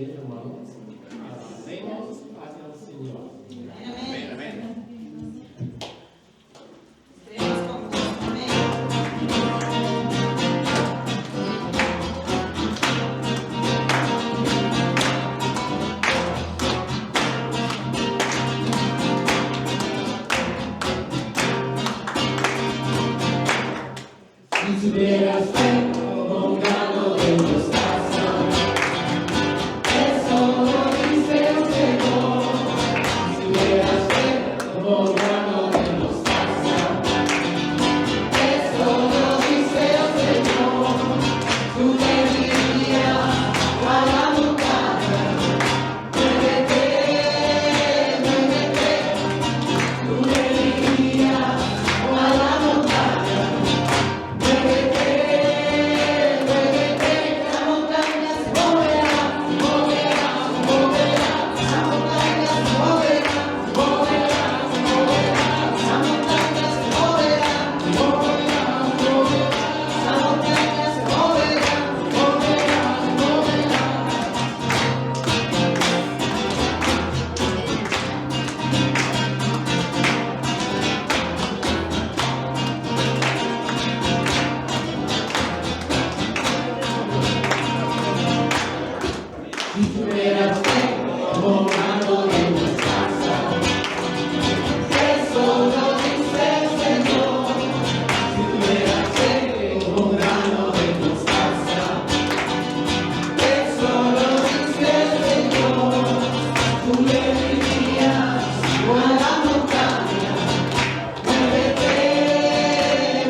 que, hermanos, avancemos hacia el Señor. Amén. Amén. Si tuvieras fe como un grano de mostaza, eso lo dice el Señor. Si tuvieras fe como un grano de mostaza, eso lo dice el Señor. Tú le dirías a la montaña, muévete, muévete. Tú le dirías a la montaña, muévete, muévete. La montaña se moverá, moverá, moverá. La montaña se moverá, moverá, moverá. La montaña se moverá, moverá, moverá. La montaña se moverá, moverá, moverá. Si tuvieras fe como un grano de mostaza, eso lo dice el Señor. Si tuvieras fe como un grano de mostaza, eso lo dice el Señor. Tú le dirías a la montaña, muévete,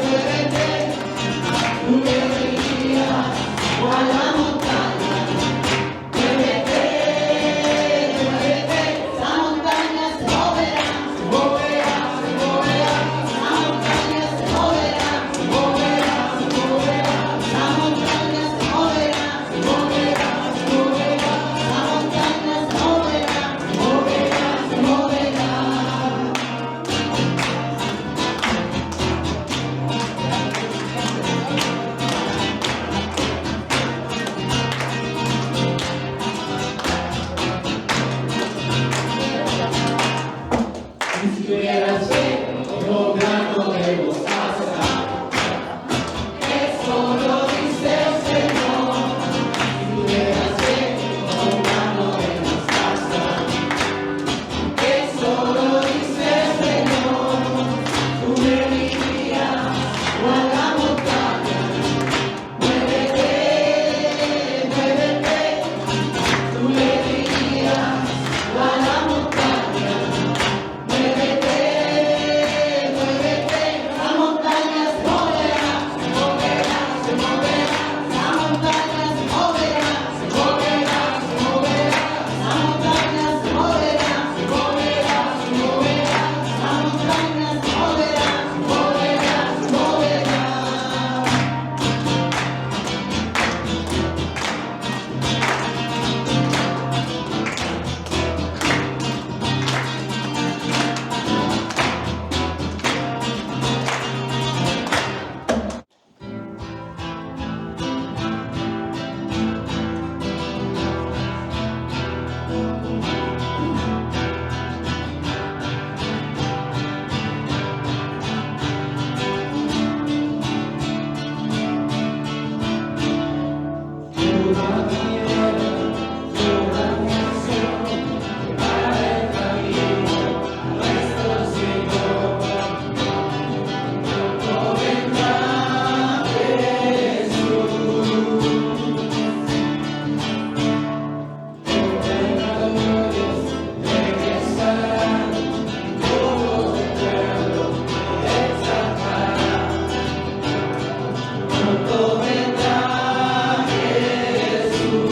muévete. Tú le dirías a la montaña, muévete, muévete. La montaña se moverá, se moverá, se moverá. La montaña se moverá, se moverá, se moverá. La montaña se moverá, se moverá, se moverá. La montaña se moverá, se moverá, se moverá. Si tuvieras fe como un grano de mostaza, eso lo dice el Señor. Si tuvieras fe como un grano de mostaza, eso lo dice el Señor. Tú le dirías a la montaña, muévete, muévete. Tú le dirías a la montaña, muévete, muévete. La montaña se moverá, se moverá, se moverá. La montaña se moverá, se moverá, se moverá. La montaña se moverá, se moverá, se moverá. La montaña se moverá, se moverá, se moverá. Pronto vendrá Jesús.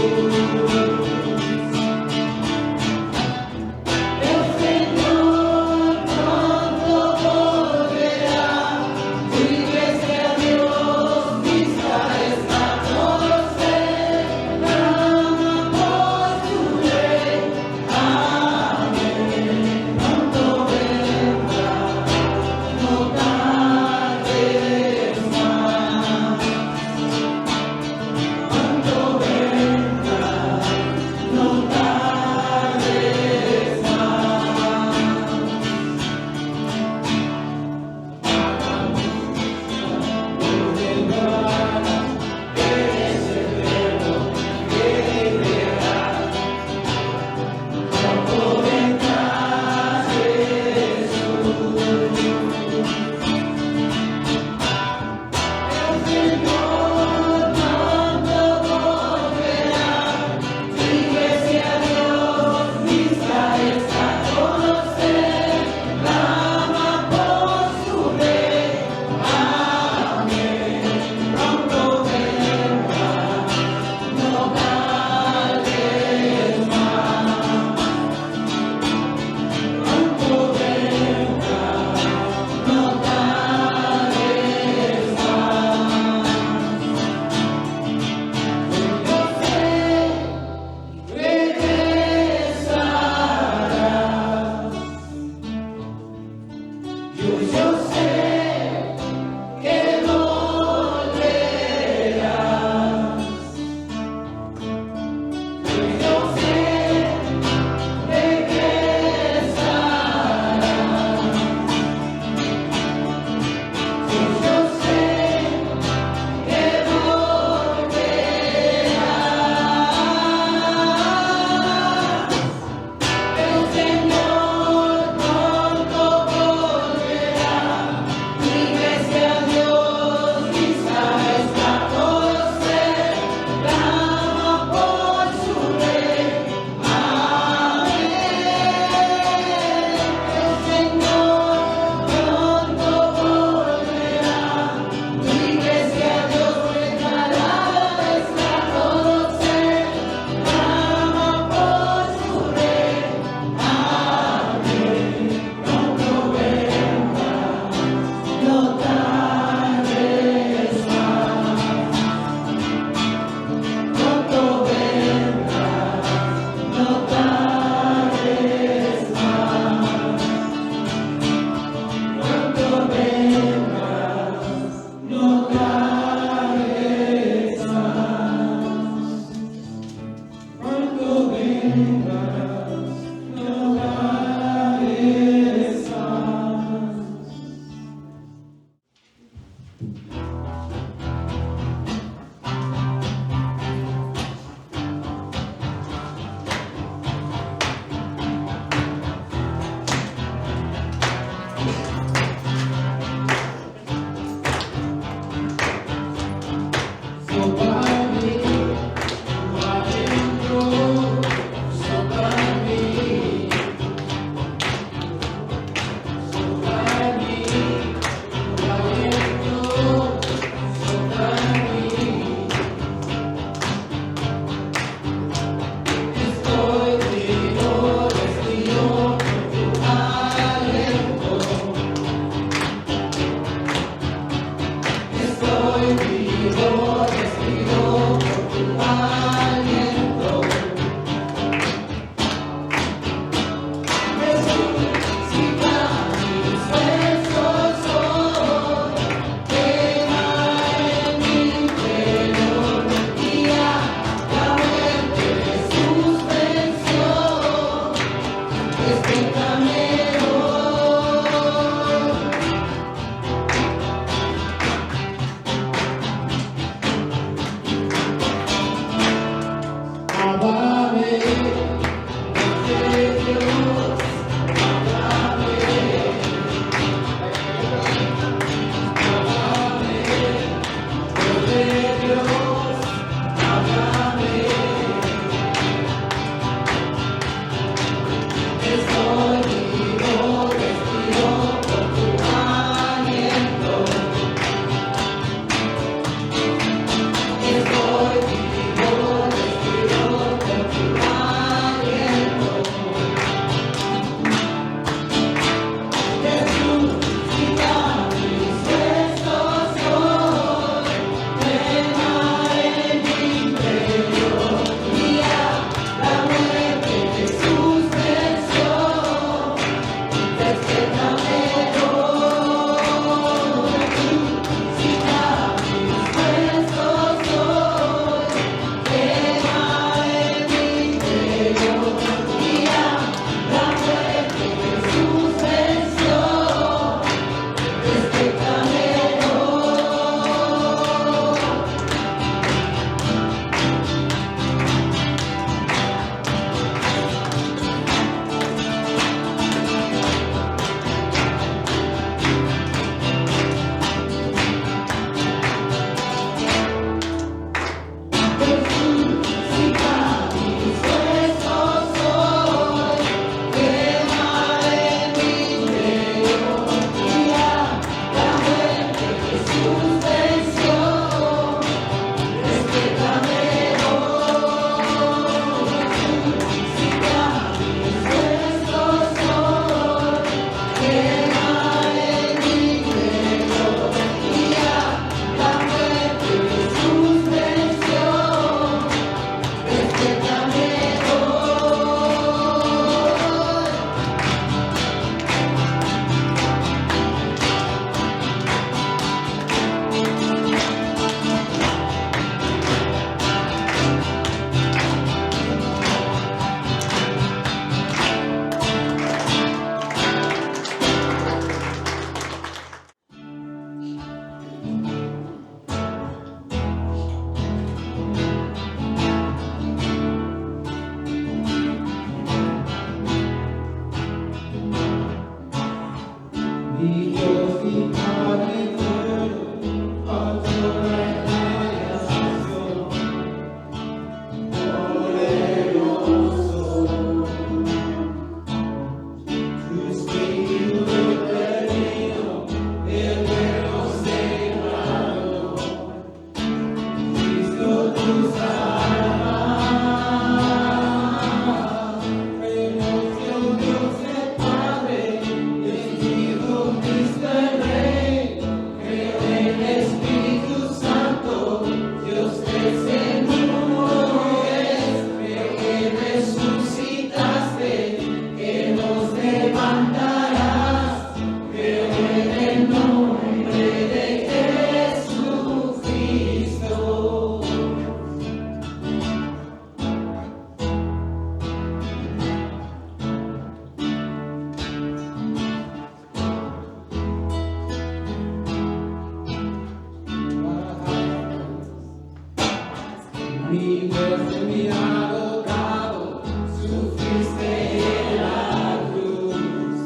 Mi Dios me ha tocado, sufriste en la cruz,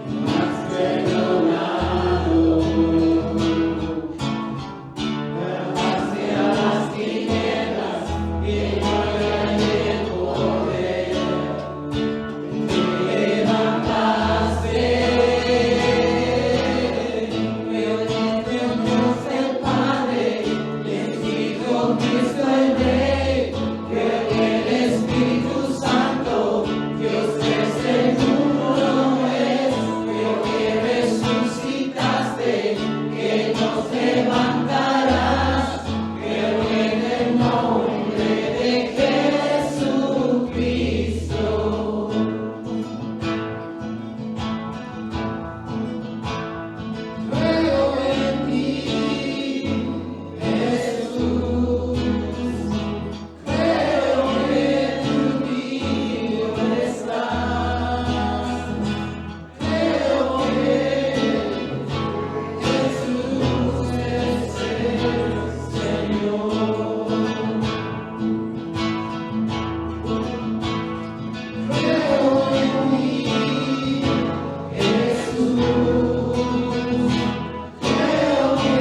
me has perdonado. Dejaste a las tinieblas y no hay el poder. Me levantaste, me dio Dios el Padre, en Hijo Cristo el Rey. Creo que el Espíritu Santo, Dios es el uno es. Creo que resucitaste, que nos levantarás. Creo en el nombre de Jesucristo. Creo en ti, Jesús. Creo que conmigo estás. Creo que Jesús es el Señor. Creo en ti, Jesús. Creo que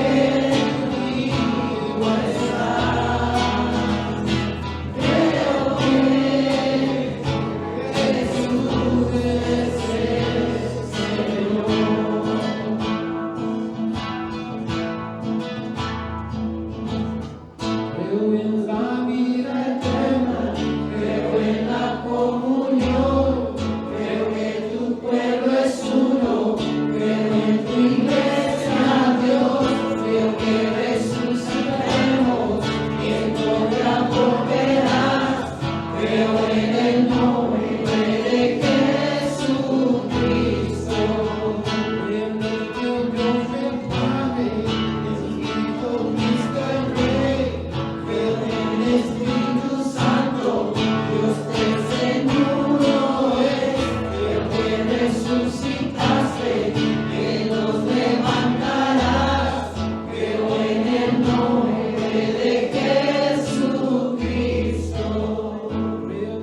conmigo estás. Creo que Jesús es el Señor. Creo en la vida eterna, creo en la comunión, creo que tu pueblo es uno, creo en tu iglesia, Dios, creo que resucitaremos y en gloria volverás. Creo en el nombre de Jesucristo. Creo en el Dios el Padre, en Hijo Cristo el Rey. Creo en el Espíritu Santo, Dios es el uno es. Creo que resucitaste, que nos levantarás. Creo en el nombre de Jesucristo. Creo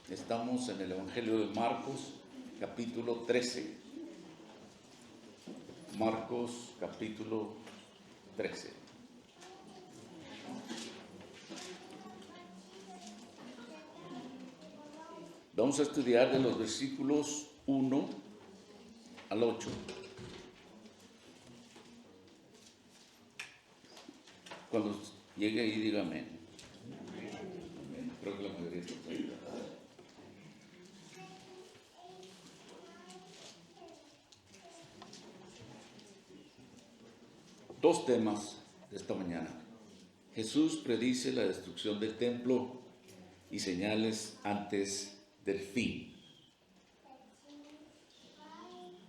Estamos en el Evangelio de Marcos, capítulo 13. Marcos, capítulo 13. Vamos a estudiar de los versículos 1 al 8. Cuando llegue ahí, diga amén. Amén. Creo que la mayoría está ahí. Dos temas de esta mañana. Jesús predice la destrucción del templo y señales antes del fin.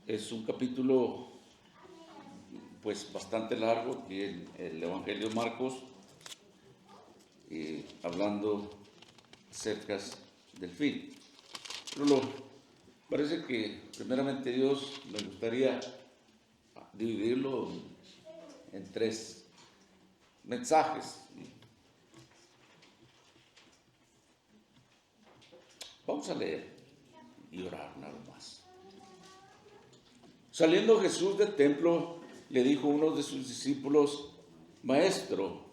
Es un capítulo pues bastante largo aquí en el Evangelio de Marcos, hablando acerca del fin. Pero parece que primeramente Dios me gustaría dividirlo en tres mensajes. Vamos a leer y orar nada más. Saliendo Jesús del templo, le dijo a uno de sus discípulos: Maestro,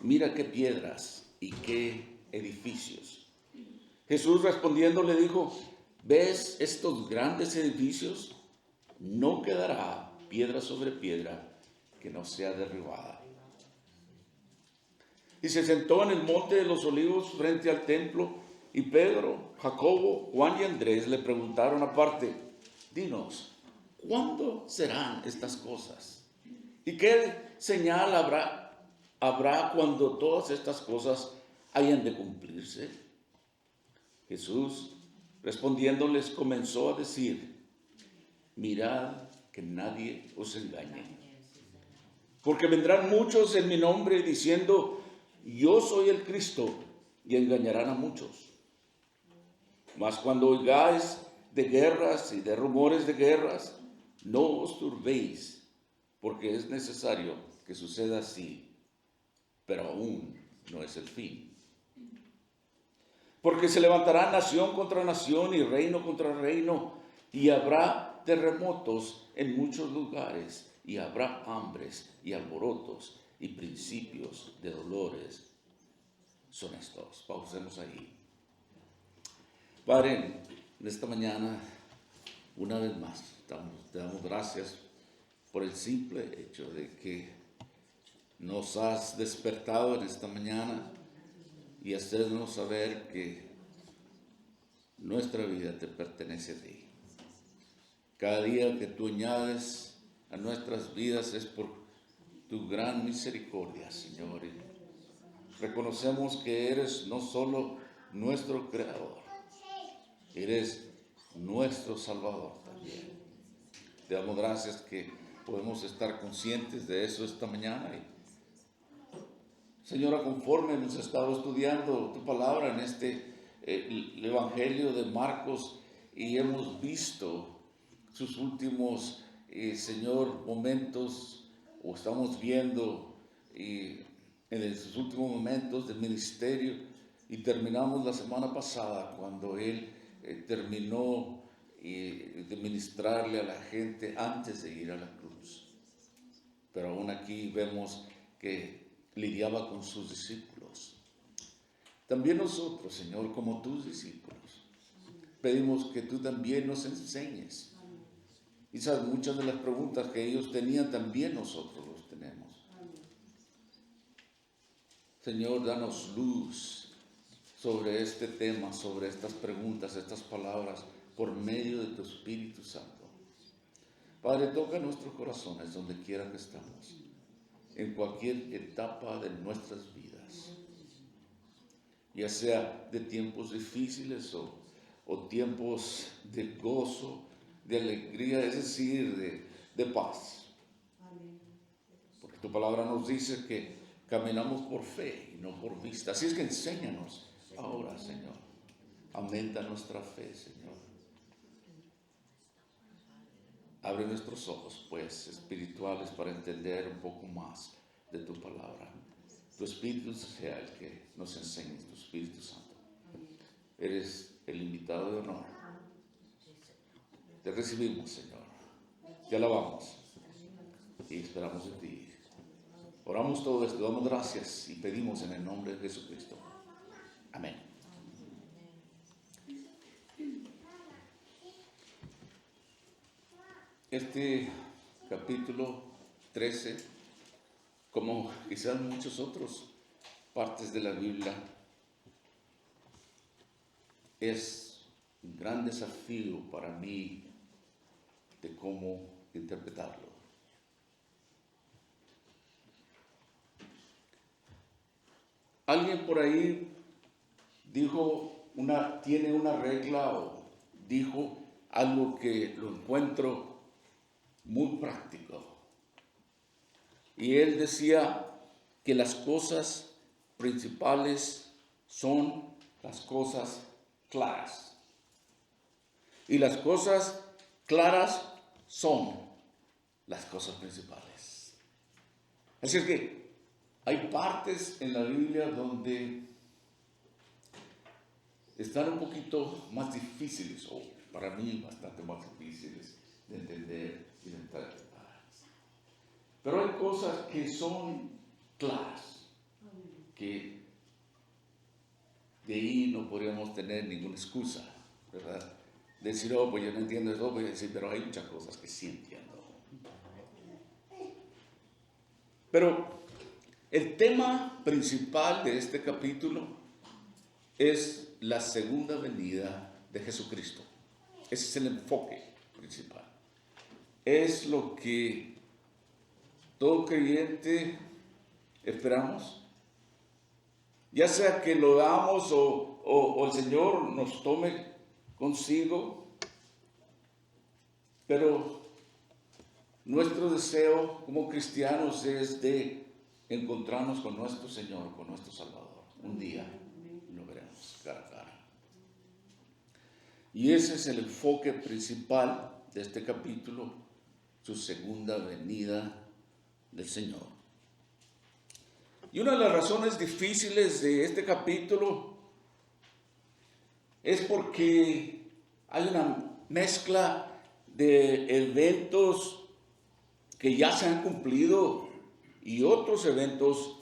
mira qué piedras y qué edificios. Jesús respondiendo le dijo: ¿Ves estos grandes edificios? No quedará piedra sobre piedra que no sea derribada. Y se sentó en el monte de los olivos frente al templo, y Pedro, Jacobo, Juan y Andrés le preguntaron aparte: Dinos, ¿cuándo serán estas cosas? ¿Y qué señal habrá cuando todas estas cosas hayan de cumplirse? Jesús, respondiéndoles, comenzó a decir: Mirad que nadie os engañe. Porque vendrán muchos en mi nombre diciendo: Yo soy el Cristo, y engañarán a muchos. Mas cuando oigáis de guerras y de rumores de guerras, no os turbéis, porque es necesario que suceda así, pero aún no es el fin. Porque se levantará nación contra nación y reino contra reino, y habrá terremotos en muchos lugares, y habrá hambres y alborotos y principios de dolores. Son estos. Pausemos ahí. Padre, en esta mañana, una vez más, te damos gracias por el simple hecho de que nos has despertado en esta mañana y hacernos saber que nuestra vida te pertenece a ti. Cada día que tú añades a nuestras vidas es por tu gran misericordia, Señor. Y reconocemos que eres no solo nuestro Creador, eres nuestro Salvador también. Te damos gracias que podemos estar conscientes de eso esta mañana. Y, Señora, conforme hemos estado estudiando tu palabra en el Evangelio de Marcos, y hemos visto sus últimos, Señor, momentos, o estamos viendo en sus últimos momentos de ministerio, y terminamos la semana pasada cuando Él terminó de ministrarle a la gente antes de ir a la cruz. pero aún aquí vemos que lidiaba con sus discípulos. También nosotros, Señor, como tus discípulos, pedimos que tú también nos enseñes. Y sabes, muchas de las preguntas que ellos tenían también nosotros los tenemos. Señor, danos luz sobre este tema, sobre estas preguntas, estas palabras, por medio de tu Espíritu Santo. Padre, toca nuestros corazones donde quiera que estamos, en cualquier etapa de nuestras vidas, ya sea de tiempos difíciles o tiempos de gozo, de alegría, es decir, de paz. Porque tu palabra nos dice que caminamos por fe y no por vista. Así es que enséñanos ahora, Señor. Aumenta nuestra fe, Señor. Abre nuestros ojos, pues, espirituales para entender un poco más de tu palabra. Tu Espíritu sea el que nos enseñe, tu Espíritu Santo. Eres el invitado de honor. Te recibimos, Señor. Te alabamos y esperamos de ti. Oramos todo esto, damos gracias y pedimos en el nombre de Jesucristo. Amén. Este capítulo 13, como quizás muchas otras partes de la Biblia, es un gran desafío para mí de cómo interpretarlo. Alguien por ahí tiene una regla o dijo algo que lo encuentro muy práctico. Y él decía que las cosas principales son las cosas claras. Y las cosas claras son las cosas principales. Así es que hay partes en la Biblia donde están un poquito más difíciles, o para mí bastante más difíciles de entender y de interpretar. Pero hay cosas que son claras, que de ahí no podríamos tener ninguna excusa, ¿verdad? Decir, oh, pues yo no entiendo eso, voy a decir, pero hay muchas cosas que sí entiendo. Pero el tema principal de este capítulo es la segunda venida de Jesucristo. Ese es el enfoque principal. Es lo que todo creyente esperamos. Ya sea que lo damos o el Señor nos tome consigo, pero nuestro deseo como cristianos es de encontrarnos con nuestro Señor, con nuestro Salvador. Un día lo veremos cara a cara. Y ese es el enfoque principal de este capítulo, su segunda venida del Señor. Y una de las razones difíciles de este capítulo es porque hay una mezcla de eventos que ya se han cumplido y otros eventos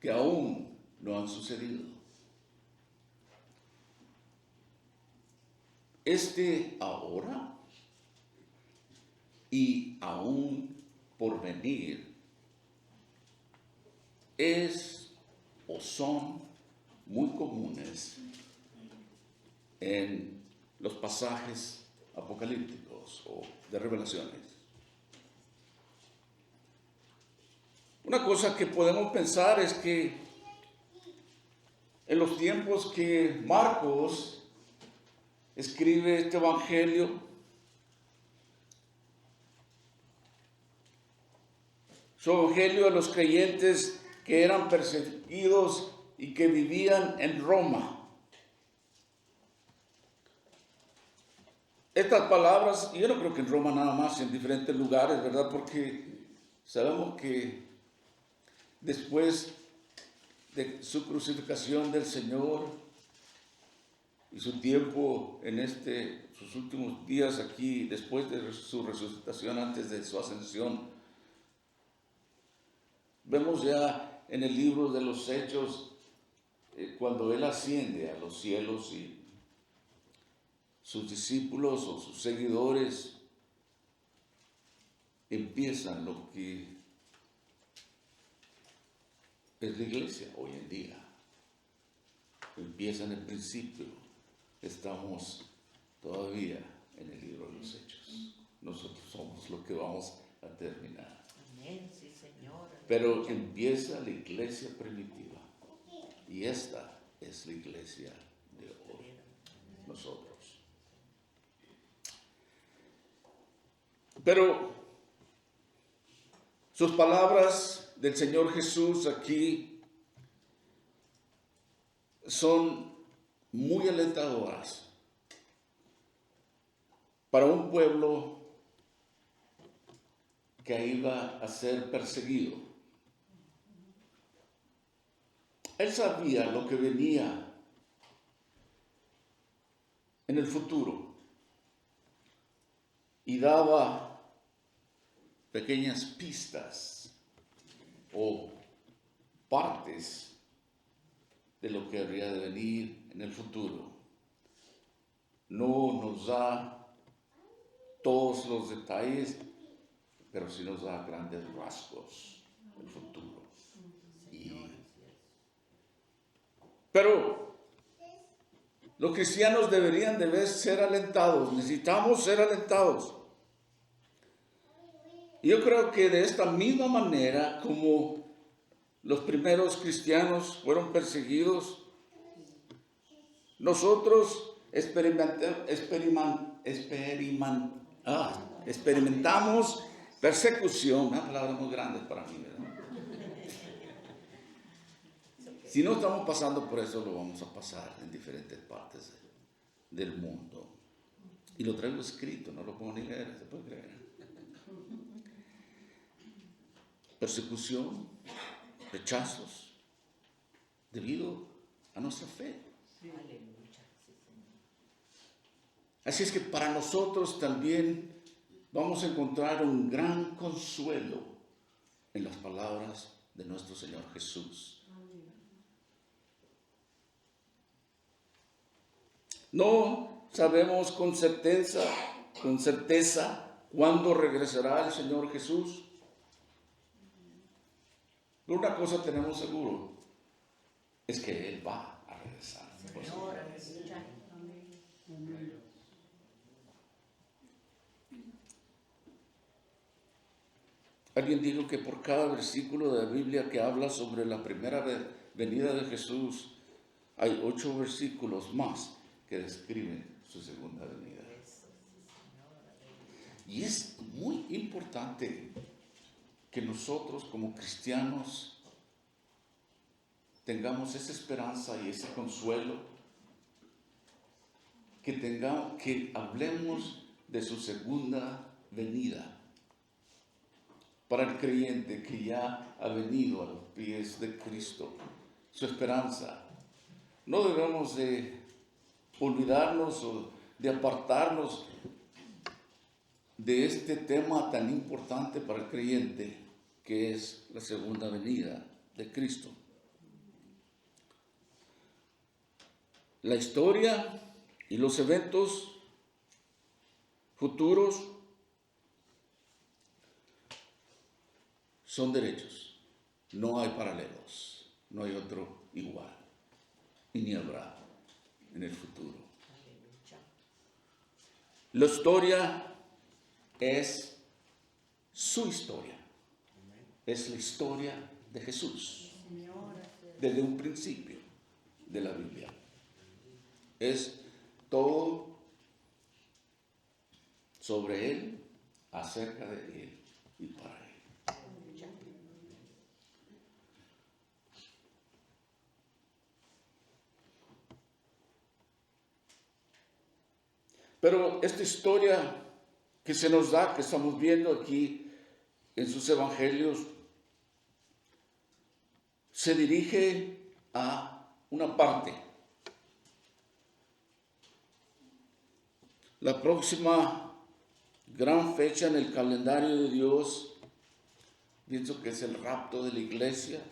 que aún no han sucedido. Este ahora y aún por venir es o son muy comunes en los pasajes apocalípticos o de revelaciones. Una cosa que podemos pensar es que en los tiempos que Marcos escribe este evangelio, su evangelio a los creyentes que eran perseguidos y que vivían en Roma. Estas palabras, yo no creo que en Roma nada más, en diferentes lugares, ¿verdad? Porque sabemos que después de su crucificación del Señor y su tiempo en sus últimos días aquí, después de su resucitación, antes de su ascensión, Vemos ya en el libro de los Hechos, cuando Él asciende a los cielos y sus discípulos o sus seguidores empiezan lo que es la iglesia hoy en día. Empieza en el principio. Estamos todavía en el libro de los Hechos. Nosotros somos lo que vamos a terminar. Amén, sí, Señor. Pero empieza la iglesia primitiva. Y esta es la iglesia de hoy. Nosotros. Pero sus palabras del Señor Jesús aquí son muy alentadoras para un pueblo que iba a ser perseguido. Él sabía lo que venía en el futuro y daba pequeñas pistas o partes de lo que habría de venir en el futuro. No nos da todos los detalles, pero sí nos da grandes rasgos del futuro. Pero los cristianos deberían de ser alentados, necesitamos ser alentados. Yo creo que de esta misma manera como los primeros cristianos fueron perseguidos, nosotros experimentamos persecución, una palabra muy grande para mí, ¿verdad? Si no estamos pasando por eso, lo vamos a pasar en diferentes partes del mundo. Y lo traigo escrito, no lo puedo ni leer, ¿se puede creer? Persecución, rechazos, debido a nuestra fe. Así es que para nosotros también vamos a encontrar un gran consuelo en las palabras de nuestro Señor Jesús. No sabemos con certeza cuándo regresará el Señor Jesús. Pero una cosa tenemos seguro, es que Él va a regresar. Señor, Alguien dijo que por cada versículo de la Biblia que habla sobre la primera venida de Jesús, hay 8 versículos más que describen su segunda venida. Y es muy importante que nosotros como cristianos tengamos esa esperanza y ese consuelo, que hablemos de su segunda venida para el creyente que ya ha venido a los pies de Cristo, su esperanza. No debemos de olvidarnos o de apartarnos de este tema tan importante para el creyente, que es la segunda venida de Cristo. La historia y los eventos futuros son derechos, no hay paralelos, no hay otro igual, y ni habrá en el futuro. La historia es su historia, es la historia de Jesús, desde un principio de la Biblia. Es todo sobre Él, acerca de Él y para Él. Pero esta historia que se nos da, que estamos viendo aquí en sus evangelios, se dirige a una parte. La próxima gran fecha en el calendario de Dios pienso que es el rapto de la iglesia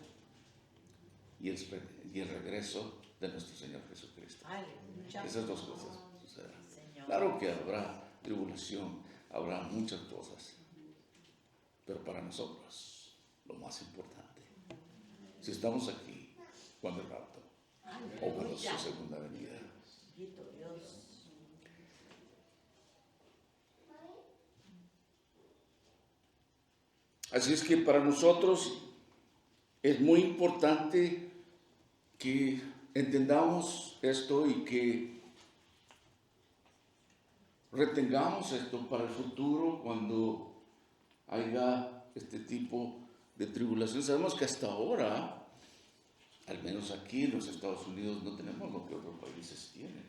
y el regreso de nuestro Señor Jesucristo. Aleluya. Esas dos cosas sucederán. Señor. Claro que habrá tribulación, habrá muchas cosas, pero para nosotros lo más importante, si estamos aquí, cuando el rapto o cuando su segunda venida. Bendito Dios. Así es que para nosotros es muy importante que entendamos esto y que retengamos esto para el futuro cuando haya este tipo de tribulación. Sabemos que hasta ahora, al menos aquí en los Estados Unidos, no tenemos lo que otros países tienen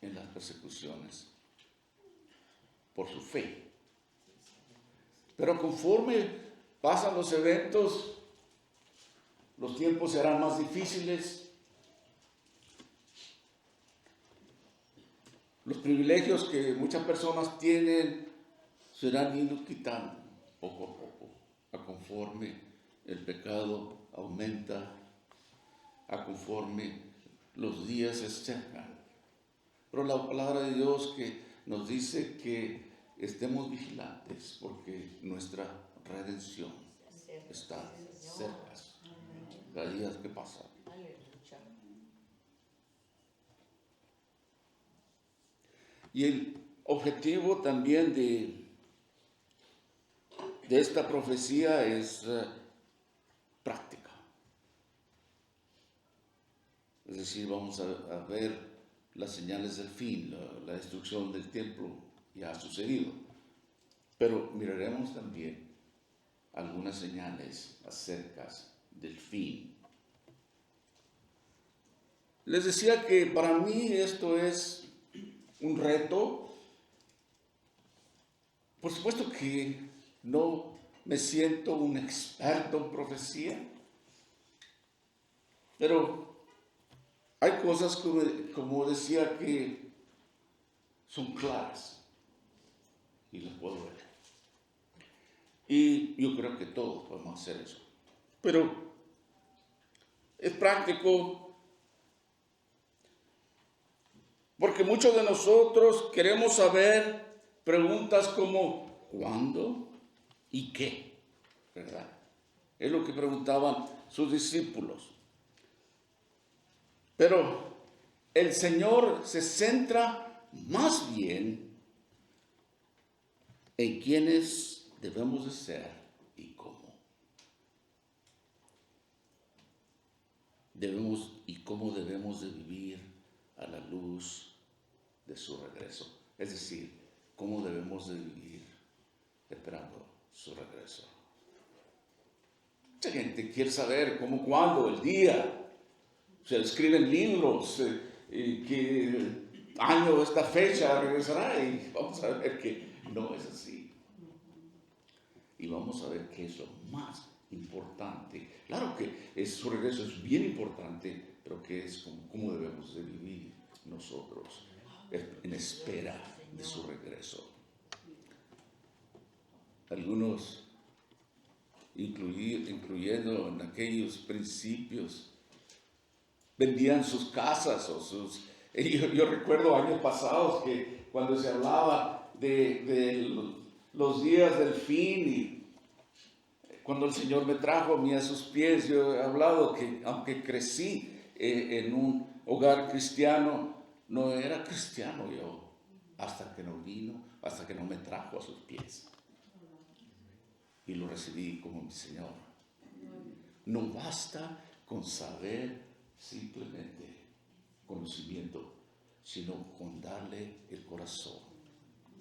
en las persecuciones por su fe. Pero conforme pasan los eventos, los tiempos serán más difíciles. Los privilegios que muchas personas tienen serán ido quitando poco a poco, a conforme el pecado aumenta, a conforme los días se acercan. Pero la palabra de Dios que nos dice que estemos vigilantes porque nuestra redención está cerca. Cada día que pasa. Aleluya. Y el objetivo también de esta profecía es práctica. Es decir, vamos a ver las señales del fin, la destrucción del templo ya ha sucedido. Pero miraremos también algunas señales acerca del fin. Les decía que para mí esto es un reto. Por supuesto que no me siento un experto en profecía, pero hay cosas como decía que son claras y las puedo ver. Y yo creo que todos podemos hacer eso. Pero es práctico porque muchos de nosotros queremos saber preguntas como ¿cuándo y qué? ¿Verdad? Es lo que preguntaban sus discípulos. Pero el Señor se centra más bien en quiénes debemos de ser y cómo. Cómo debemos de vivir a la luz de su regreso. Es decir, cómo debemos de vivir esperando su regreso. Mucha gente quiere saber cómo, cuándo, el día. Se escriben libros, qué año, esta fecha regresará, y vamos a ver que no es así. Y vamos a ver qué es lo más importante. Claro que su regreso es bien importante, pero qué es cómo debemos de vivir nosotros en espera de su regreso. Algunos, incluyendo en aquellos principios, vendían sus casas o sus... Yo recuerdo años pasados que cuando se hablaba de los días del fin y cuando el Señor me trajo a mí a sus pies, yo he hablado que aunque crecí en un hogar cristiano, no era cristiano yo hasta que no vino, hasta que no me trajo a sus pies. Y lo recibí como mi Señor. No basta con saber simplemente conocimiento, sino con darle el corazón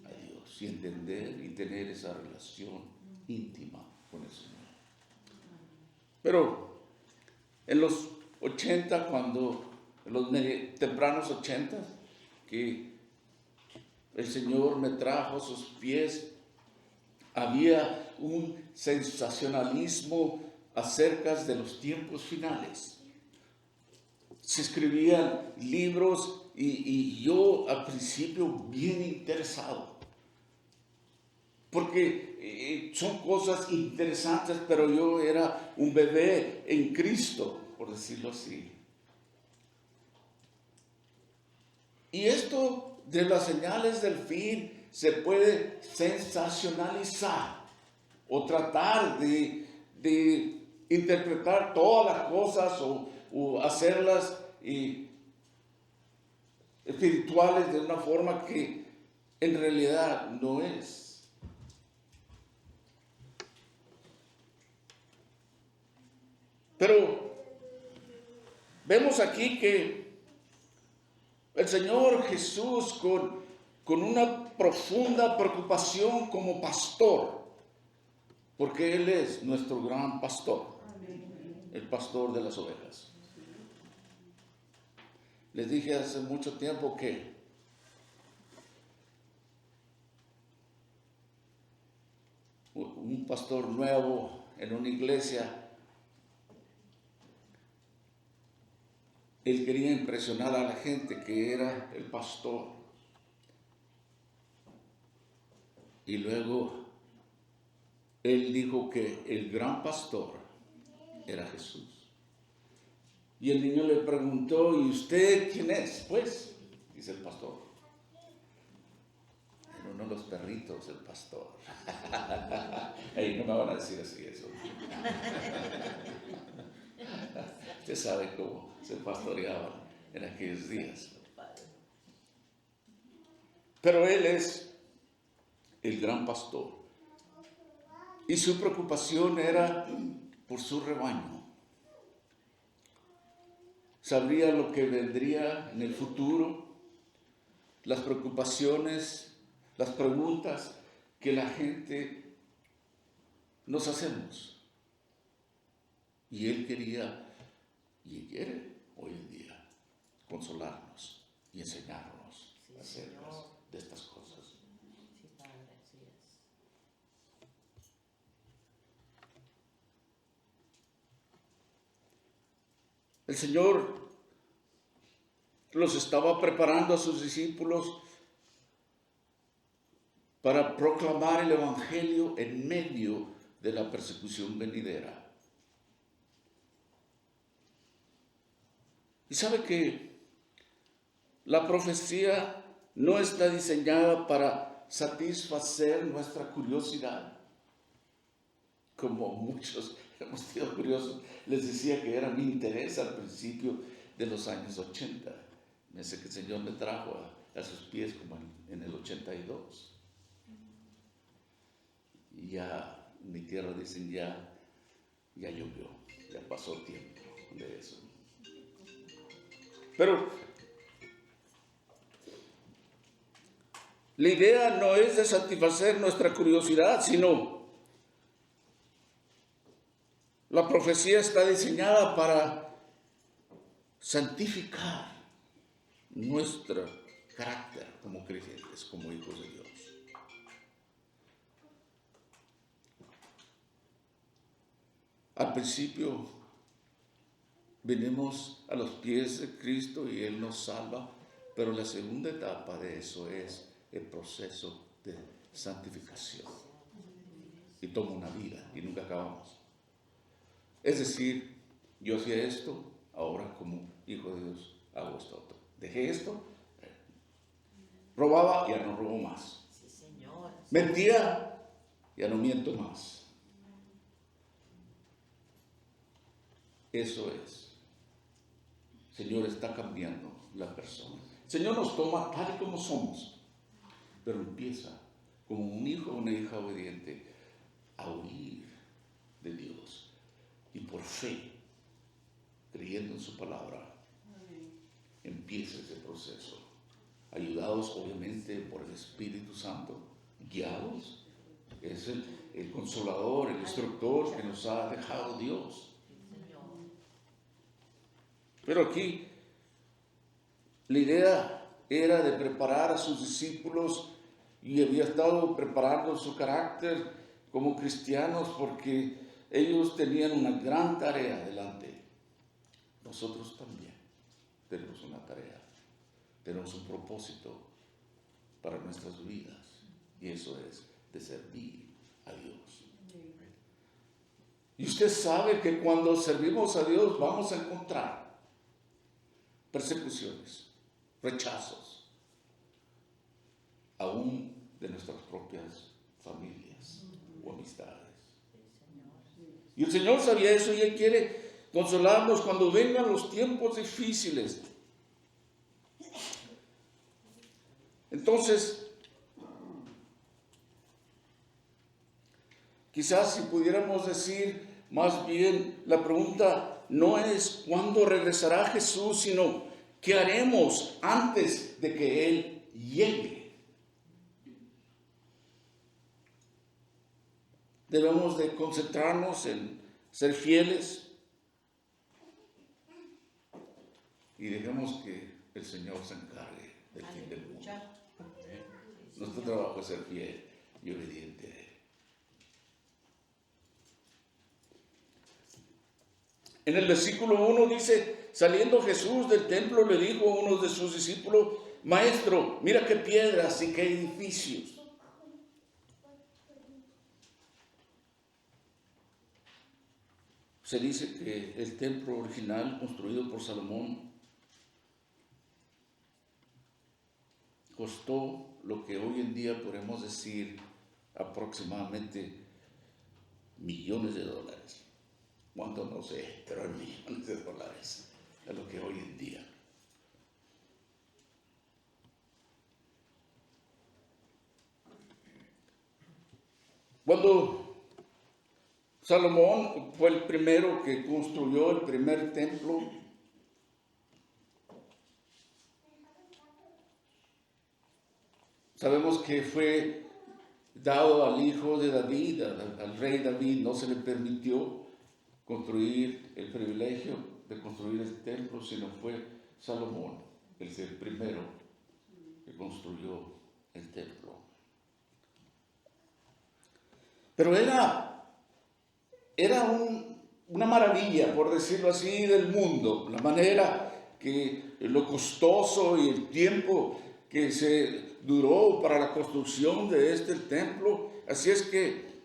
a Dios y entender y tener esa relación íntima con el Señor. Pero en los 80, en los tempranos 80, que el Señor me trajo a sus pies, había un sensacionalismo acerca de los tiempos finales. Se escribían libros y yo al principio bien interesado. porque son cosas interesantes, pero yo era un bebé en Cristo, por decirlo así. Y esto de las señales del fin se puede sensacionalizar o tratar de interpretar todas las cosas o hacerlas espirituales de una forma que en realidad no es. Pero vemos aquí que el Señor Jesús con una profunda preocupación como pastor, porque Él es nuestro gran pastor, el pastor de las ovejas. Les dije hace mucho tiempo que un pastor nuevo en una iglesia, él quería impresionar a la gente que era el pastor. Y luego él dijo que el gran pastor era Jesús. Y el niño le preguntó, ¿y usted quién es? Pues, dice el pastor. Era uno de los perritos, el pastor. Ey, no me van a decir así eso. Usted sabe cómo se pastoreaba en aquellos días. Pero él es el gran pastor. Y su preocupación era por su rebaño. Sabría lo que vendría en el futuro, las preocupaciones, las preguntas que la gente nos hacemos. Y él quería, y quiere hoy en día, consolarnos y enseñarnos acerca de estas cosas. Sí, Padre, así es. El Señor los estaba preparando a sus discípulos para proclamar el Evangelio en medio de la persecución venidera. Y sabe que la profecía no está diseñada para satisfacer nuestra curiosidad. Como muchos hemos sido curiosos, les decía que era mi interés al principio de los años 80. Me sé que el Señor me trajo a sus pies como en el 82. Y ya en mi tierra dicen ya llovió, ya pasó tiempo de eso. Pero la idea no es de satisfacer nuestra curiosidad, sino la profecía está diseñada para santificar nuestro carácter como creyentes, como hijos de Dios. Al principio venimos a los pies de Cristo y Él nos salva, pero la segunda etapa de eso es el proceso de santificación. Y toma una vida y nunca acabamos. Es decir, yo hacía esto, ahora como hijo de Dios hago esto otro. Dejé esto, robaba, ya no robo más. Sí, Señor. Mentía, ya no miento más. Eso es. El Señor está cambiando la persona. El Señor nos toma tal y como somos, pero empieza como un hijo o una hija obediente a oír de Dios y por fe, creyendo en su palabra, empieza ese proceso, ayudados obviamente por el Espíritu Santo, guiados. Es el consolador, el instructor que nos ha dejado Dios. Pero aquí la idea era de preparar a sus discípulos y había estado preparando su carácter como cristianos porque ellos tenían una gran tarea delante. Nosotros también tenemos una tarea, tenemos un propósito para nuestras vidas y eso es de servir a Dios. Y usted sabe que cuando servimos a Dios vamos a encontrar persecuciones, rechazos, aún de nuestras propias familias o amistades. Y el Señor sabía eso y Él quiere consolarnos cuando vengan los tiempos difíciles. Entonces, quizás si pudiéramos decir, más bien la pregunta no es cuándo regresará Jesús, sino qué haremos antes de que Él llegue. Debemos de concentrarnos en ser fieles y dejemos que el Señor se encargue del fin del mundo. Nuestro trabajo es ser fiel y obediente a Él. En el versículo 1 dice, saliendo Jesús del templo le dijo a uno de sus discípulos, Maestro, mira qué piedras y qué edificios. Se dice que el templo original construido por Salomón costó lo que hoy en día podemos decir aproximadamente millones de dólares. ¿Cuánto? No sé, pero en millones de dólares es lo que hoy en día. Cuando Salomón fue el primero que construyó el primer templo, sabemos que fue dado al hijo de David, al rey David, no se le permitió construir el privilegio de construir el templo, sino fue Salomón, el primero que construyó el templo. Pero era una maravilla, por decirlo así, del mundo, la manera que lo costoso y el tiempo que se duró para la construcción de este templo. Así es que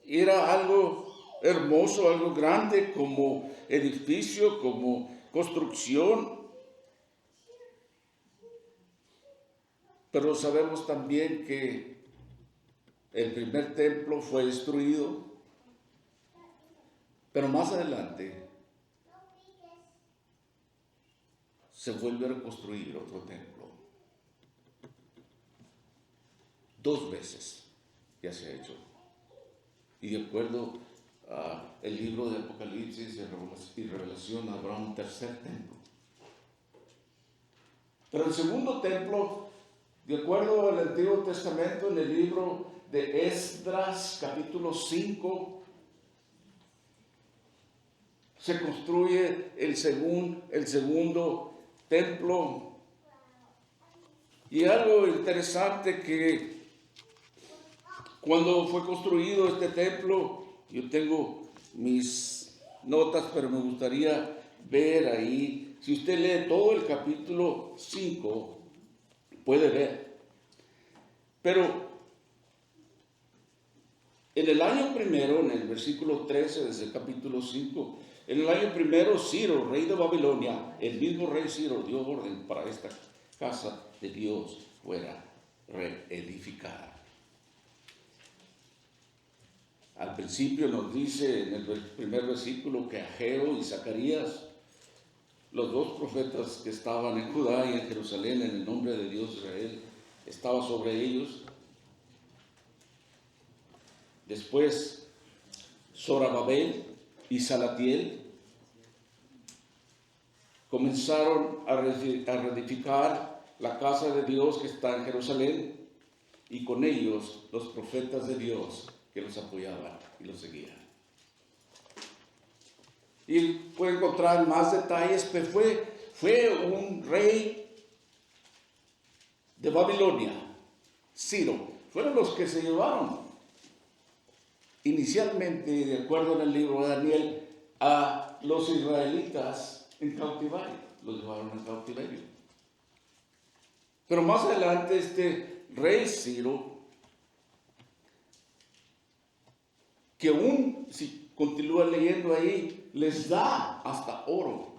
era algo hermoso, algo grande como edificio, como construcción. Pero sabemos también que el primer templo fue destruido, pero más adelante se vuelve a reconstruir otro templo. 2 veces ya se ha hecho. Y de acuerdo al libro de Apocalipsis y Revelación, habrá un tercer templo. Pero el segundo templo, de acuerdo al Antiguo Testamento, en el libro de Esdras, capítulo 5, se construye el segundo templo. Y algo interesante que cuando fue construido este templo, yo tengo mis notas, pero me gustaría ver ahí, si usted lee todo el capítulo 5, puede ver. Pero en el año primero, en el versículo 13 de ese capítulo 5, en el año primero, Ciro, rey de Babilonia, el mismo rey Ciro dio orden para esta casa de Dios fuera reedificada. Al principio nos dice en el primer versículo que Ageo y Zacarías, los 2 profetas que estaban en Judá y en Jerusalén en el nombre de Dios de Israel, estaba sobre ellos. Después, Zorobabel y Salatiel comenzaron a reedificar la casa de Dios que está en Jerusalén, y con ellos los profetas de Dios que los apoyaban y los seguían. Y puede encontrar más detalles, pero fue un rey de Babilonia, Ciro. Fueron los que se llevaron inicialmente, de acuerdo en el libro de Daniel, a los israelitas en cautiverio. Los llevaron en cautiverio. Pero más adelante este rey Ciro que aún si continúa leyendo ahí, les da hasta oro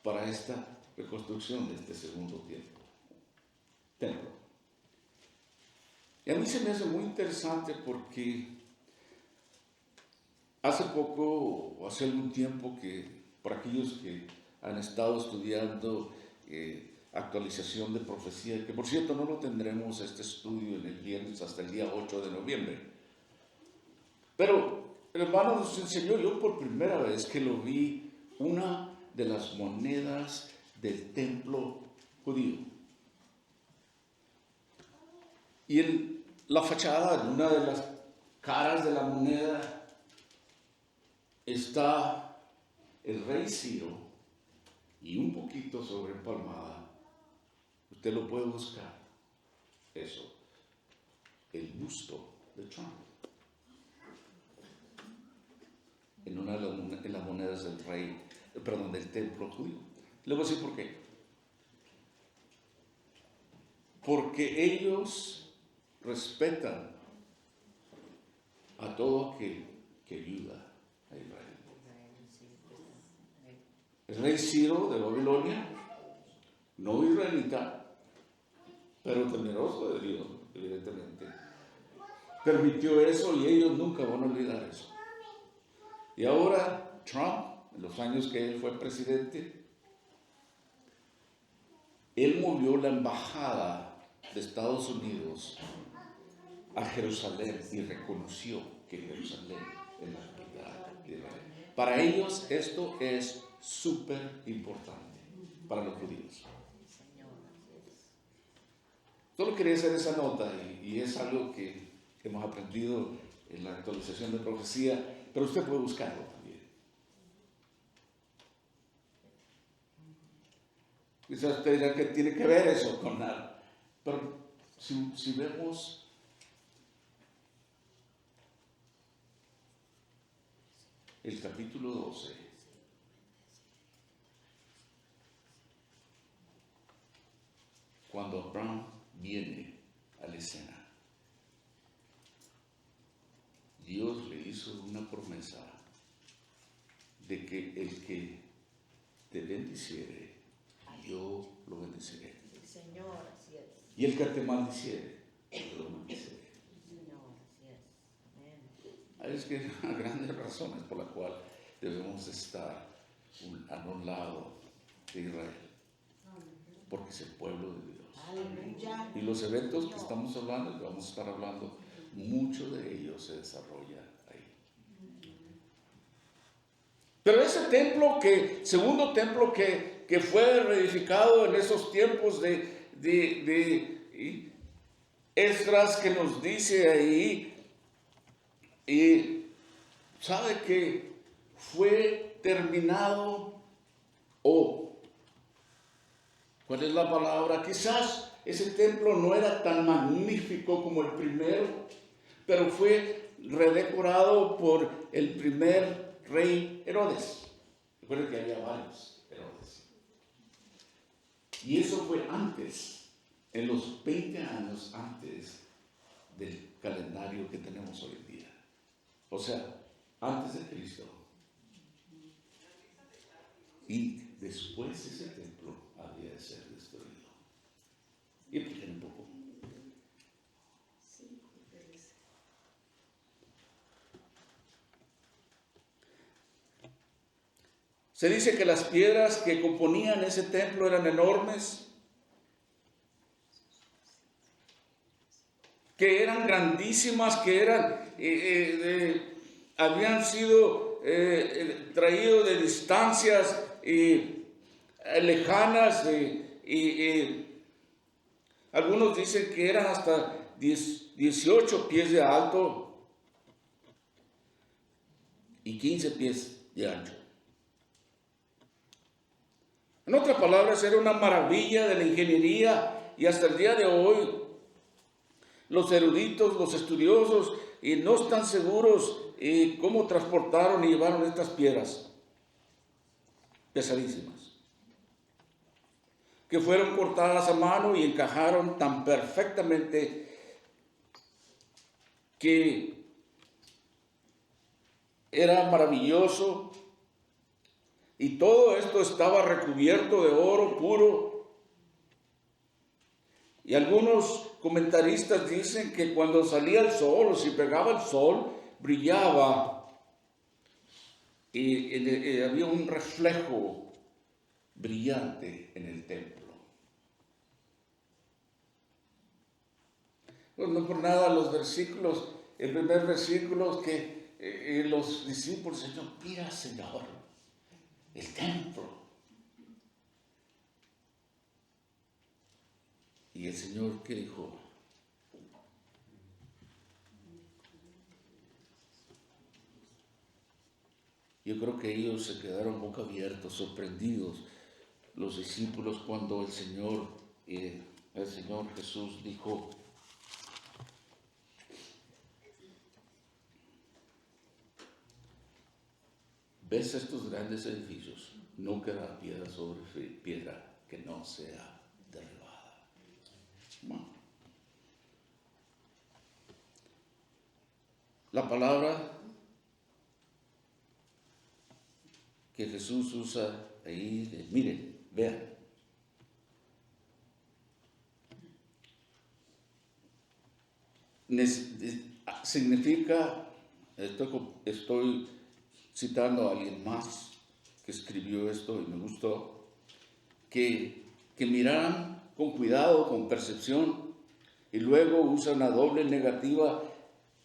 para esta reconstrucción de este segundo templo. Y a mí se me hace muy interesante porque hace poco, o hace algún tiempo, que para aquellos que han estado estudiando actualización de profecía, que por cierto no lo tendremos este estudio en el viernes hasta el día 8 de noviembre, pero el hermano nos enseñó, yo por primera vez que lo vi, una de las monedas del templo judío. Y en la fachada, en una de las caras de la moneda, está el rey Ciro y un poquito sobrepalmada. Usted lo puede buscar. Eso. El busto de Trump. En una de las monedas del del templo judío. Le voy a decir por qué. Porque ellos respetan a todo aquel que ayuda a Israel. El rey Ciro de Babilonia, no israelita, pero temeroso de Dios, evidentemente, permitió eso y ellos nunca van a olvidar eso. Y ahora Trump, en los años que él fue presidente, él movió la embajada de Estados Unidos a Jerusalén y reconoció que Jerusalén es la capital de Israel. Para ellos esto es súper importante, para los judíos. Solo quería hacer esa nota y es algo que hemos aprendido en la actualización de profecía, pero usted puede buscarlo también. Quizás usted dirá que tiene que ver eso con nada, pero si vemos el capítulo 12, cuando Abraham viene a la escena, Dios le hizo una promesa de que el que te bendiciere, yo lo bendeciré. Señor, así es. Y el que te maldiciere, yo lo maldiciré. Señor, así es. Amén. Es que hay grandes razones por las cuales debemos estar a un lado de Israel, porque es el pueblo de Dios. Aleluya. Y los eventos que estamos hablando, que vamos a estar hablando, mucho de ellos se desarrolla ahí. Pero ese templo segundo templo que fue reedificado en esos tiempos de Esdras, que nos dice ahí, y sabe que fue terminado, ¿cuál es la palabra? Quizás ese templo no era tan magnífico como el primero, pero fue redecorado por el primer rey Herodes. Recuerden que había varios Herodes. Y eso fue antes, en los 20 años antes del calendario que tenemos hoy en día. O sea, antes de Cristo. Y después ese templo había de ser destruido. Y expliquen un poco. Se dice que las piedras que componían ese templo eran enormes, que eran grandísimas, que habían sido traídos de distancias lejanas, algunos dicen que eran hasta 18 pies de alto y 15 pies de ancho. En otras palabras, era una maravilla de la ingeniería, y hasta el día de hoy los eruditos, los estudiosos, no están seguros cómo transportaron y llevaron estas piedras pesadísimas, que fueron cortadas a mano y encajaron tan perfectamente que era maravilloso y todo esto estaba recubierto de oro puro. Y algunos comentaristas dicen que cuando salía el sol o si pegaba el sol, brillaba y había un reflejo brillante en el templo. Pues no por nada los versículos, el primer versículo es que los discípulos, Señor, mira, Señor, el templo. Y el Señor, ¿qué dijo? Yo creo que ellos se quedaron boca abiertos, sorprendidos, los discípulos, cuando el Señor Jesús dijo: ¿ves estos grandes edificios? No quedará piedra sobre piedra que no sea derribada. Bueno. La palabra que Jesús usa ahí, miren, vean. Significa, estoy citando a alguien más que escribió esto y me gustó, que miraran con cuidado, con percepción, y luego usa una doble negativa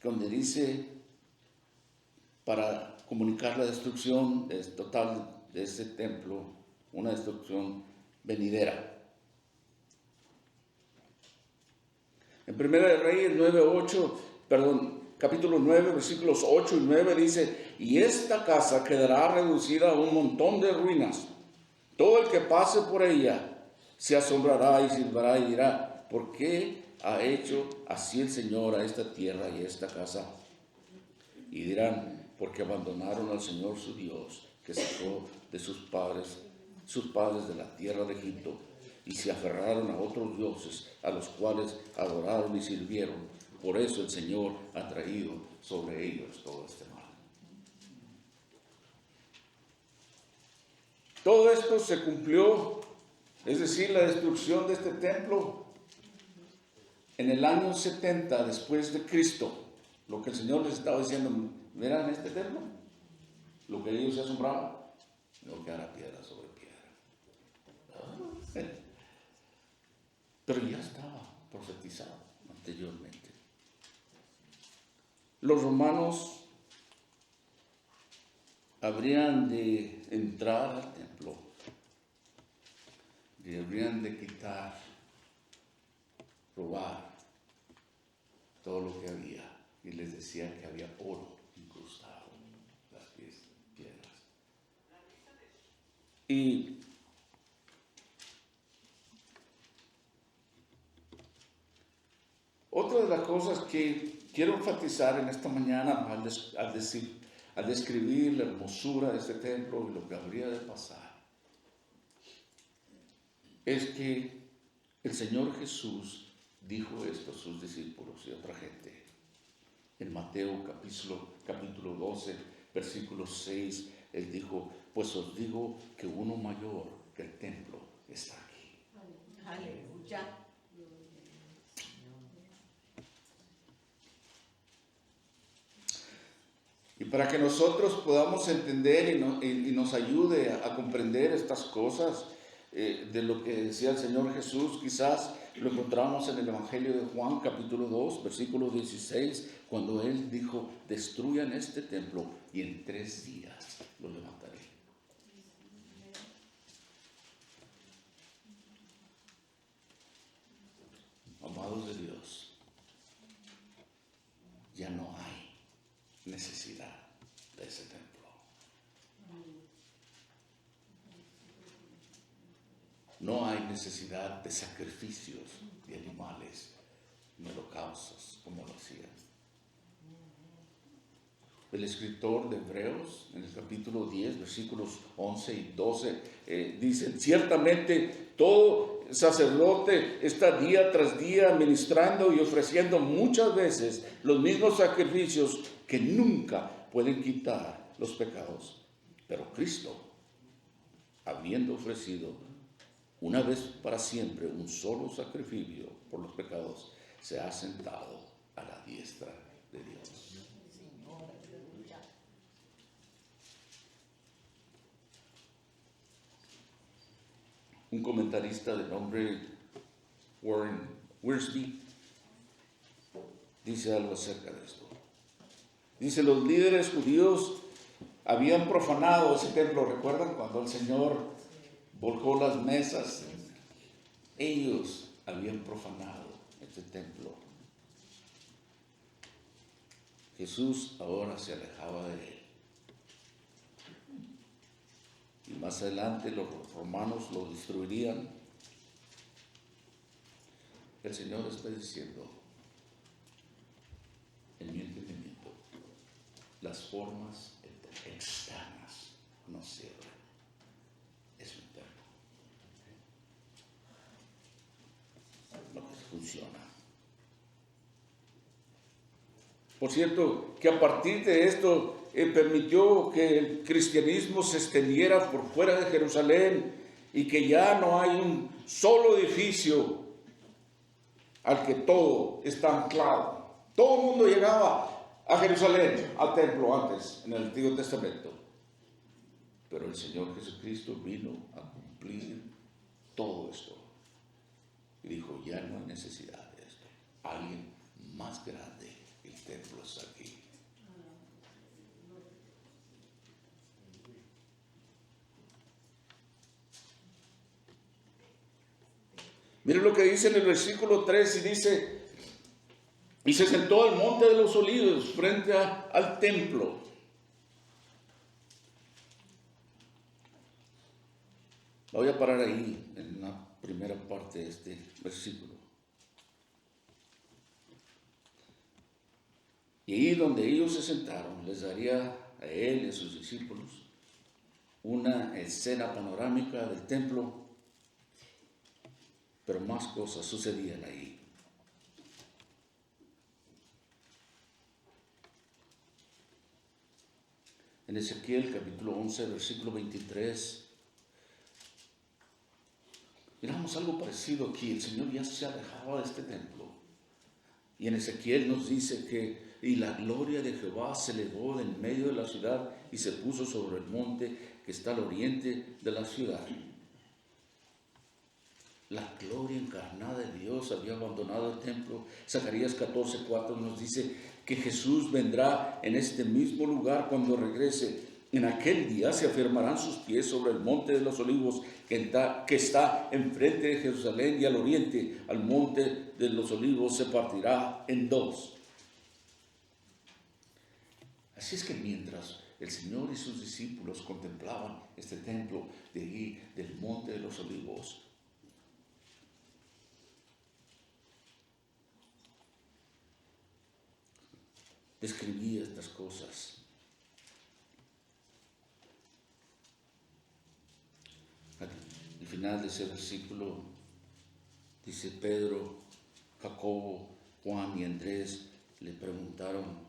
donde dice para comunicar la destrucción total de ese templo, una destrucción venidera. En Primera de Reyes capítulo 9, versículos 8 y 9 dice: y esta casa quedará reducida a un montón de ruinas. Todo el que pase por ella se asombrará y silbará y dirá: ¿por qué ha hecho así el Señor a esta tierra y a esta casa? Y dirán: porque abandonaron al Señor su Dios, que sacó de sus padres de la tierra de Egipto, y se aferraron a otros dioses, a los cuales adoraron y sirvieron. Por eso el Señor ha traído sobre ellos todo este mal. Todo esto se cumplió, es decir, la destrucción de este templo, en el año 70 después de Cristo. Lo que el Señor les estaba diciendo: ¿verán este templo? Lo que ellos se asombraban, no quedará piedra sobre piedra. Pero ya estaba profetizado anteriormente. Los romanos habrían de entrar al templo y habrían de quitar, robar todo lo que había, y les decían que había oro incrustado en las piedras. Y otra de las cosas que quiero enfatizar en esta mañana al describir la hermosura de este templo y lo que habría de pasar, es que el Señor Jesús dijo esto a sus discípulos y a otra gente. En Mateo capítulo 12, versículo 6, Él dijo: pues os digo que uno mayor que el templo está aquí. Aleluya. Y para que nosotros podamos entender y nos ayude a comprender estas cosas de lo que decía el Señor Jesús, quizás lo encontramos en el Evangelio de Juan, capítulo 2, versículo 16, cuando Él dijo: destruyan este templo y en 3 días lo levantaré. Amados de Dios, ya no hay necesidad de ese templo. No hay necesidad de sacrificios de animales ni holocaustos como lo hacían. El escritor de Hebreos, en el capítulo 10, versículos 11 y 12, dice: ciertamente todo sacerdote está día tras día ministrando y ofreciendo muchas veces los mismos sacrificios que nunca pueden quitar los pecados. Pero Cristo, habiendo ofrecido una vez para siempre un solo sacrificio por los pecados, se ha sentado a la diestra de Dios. Un comentarista de nombre Warren Wiersbe dice algo acerca de esto. Dice, los líderes judíos habían profanado ese templo. ¿Recuerdan cuando el Señor volcó las mesas? Ellos habían profanado este templo. Jesús ahora se alejaba de él. Y más adelante los romanos lo destruirían. El Señor está diciendo, en mi entendimiento, las formas externas no sirven. Es interno lo que funciona. Por cierto, que a partir de esto permitió que el cristianismo se extendiera por fuera de Jerusalén y que ya no hay un solo edificio al que todo está anclado. Todo el mundo llegaba a Jerusalén, al templo antes, en el Antiguo Testamento. Pero el Señor Jesucristo vino a cumplir todo esto. Y dijo, ya no hay necesidad de esto. Alguien más grande, el templo está aquí. Miren lo que dice en el versículo 3 y dice, y se sentó al monte de los olivos frente al templo. Voy a parar ahí en la primera parte de este versículo. Y ahí donde ellos se sentaron, les daría a él y a sus discípulos una escena panorámica del templo, pero más cosas sucedían ahí. En Ezequiel capítulo 11, versículo 23, miramos algo parecido aquí. El Señor ya se alejaba de este templo. Y en Ezequiel nos dice que y la gloria de Jehová se elevó en medio de la ciudad y se puso sobre el monte que está al oriente de la ciudad. La gloria encarnada de Dios había abandonado el templo. Zacarías 14:4 nos dice que Jesús vendrá en este mismo lugar cuando regrese. En aquel día se afirmarán sus pies sobre el monte de los olivos que está enfrente de Jerusalén, y al oriente, al monte de los olivos, se partirá en dos. Así es que mientras el Señor y sus discípulos contemplaban este templo de allí, del monte de los olivos, escribía estas cosas. Al final de ese versículo dice: Pedro, Jacobo, Juan y Andrés le preguntaron: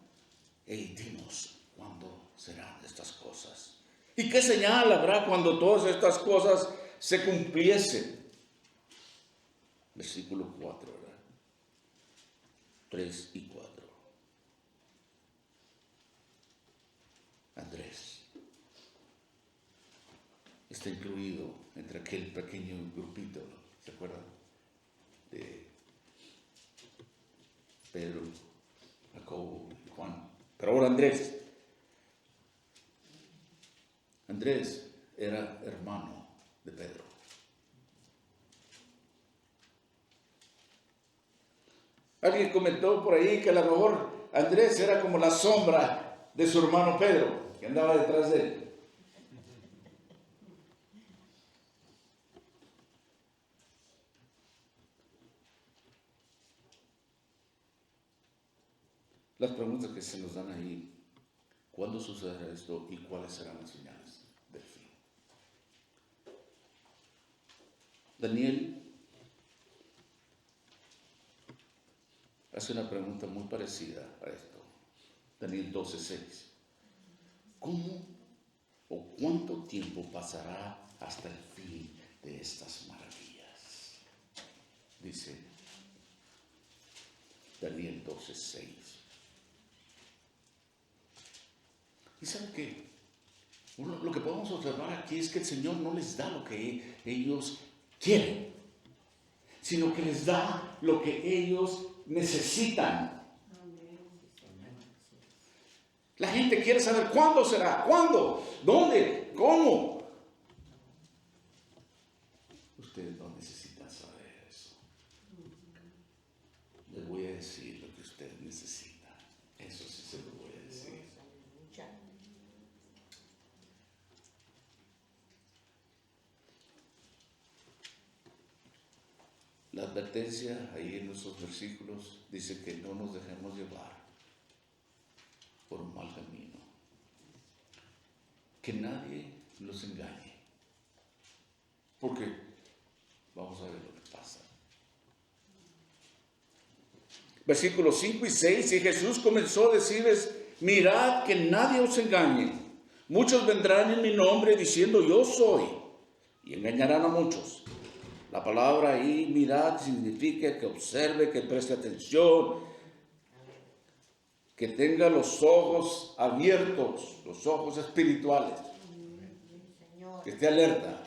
hey, dinos, ¿cuándo serán estas cosas? ¿Y qué señal habrá cuando todas estas cosas se cumpliesen? Versículo 4, ¿verdad? 3 y 4. Andrés está incluido entre aquel pequeño grupito, ¿se acuerdan? De Pedro, Jacobo y Juan. Pero ahora Andrés era hermano de Pedro. Alguien comentó por ahí que a lo mejor Andrés era como la sombra de su hermano Pedro, que andaba detrás de él. Las preguntas que se nos dan ahí: ¿cuándo sucederá esto y cuáles serán las señales del fin? Daniel hace una pregunta muy parecida a esto. Daniel 12:6. ¿Cómo o cuánto tiempo pasará hasta el fin de estas maravillas? Dice Daniel 12:6. ¿Y saben qué? Lo que podemos observar aquí es que el Señor no les da lo que ellos quieren, sino que les da lo que ellos necesitan. La gente quiere saber cuándo será, cuándo, dónde, cómo. Ustedes no necesitan saber eso. Les voy a decir lo que ustedes necesitan. Eso sí se lo voy a decir. La advertencia ahí en esos versículos dice que no nos dejemos llevar por un mal camino. Que nadie los engañe. Porque vamos a ver lo que pasa. Versículos 5 y 6, y Jesús comenzó a decirles: mirad que nadie os engañe. Muchos vendrán en mi nombre diciendo yo soy, y engañarán a muchos. La palabra ahí, mirad, significa que observe, que preste atención, que tenga los ojos abiertos, los ojos espirituales, que esté alerta.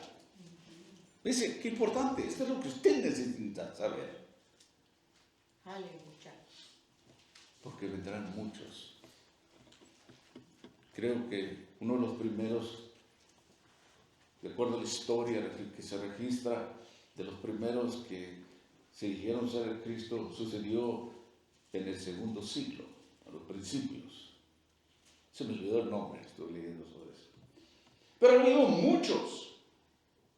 Dice, qué importante, esto es lo que usted necesita saber. Aleluya. Porque vendrán muchos. Creo que uno de los primeros, de acuerdo a la historia que se registra, de los primeros que se dijeron ser el Cristo, sucedió en el segundo siglo, a los principios. Se me olvidó el nombre, estoy leyendo sobre eso. Pero ha habido muchos.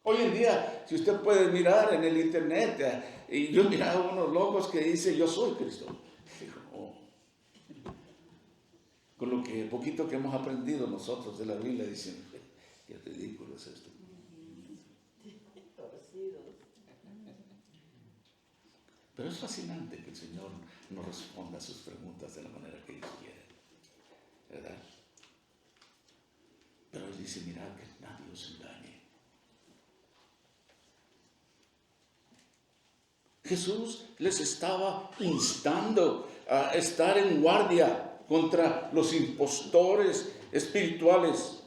Hoy en día, si usted puede mirar en el internet, y yo he mirado a unos locos que dicen yo soy Cristo. Digo, oh. Con lo que poquito que hemos aprendido nosotros de la Biblia, dicen, qué ridículo es esto. Pero es fascinante que el Señor nos responda a sus preguntas de la manera que ellos quieren, ¿verdad? Pero Él dice, mirad que nadie os engañe. Jesús les estaba instando a estar en guardia contra los impostores espirituales.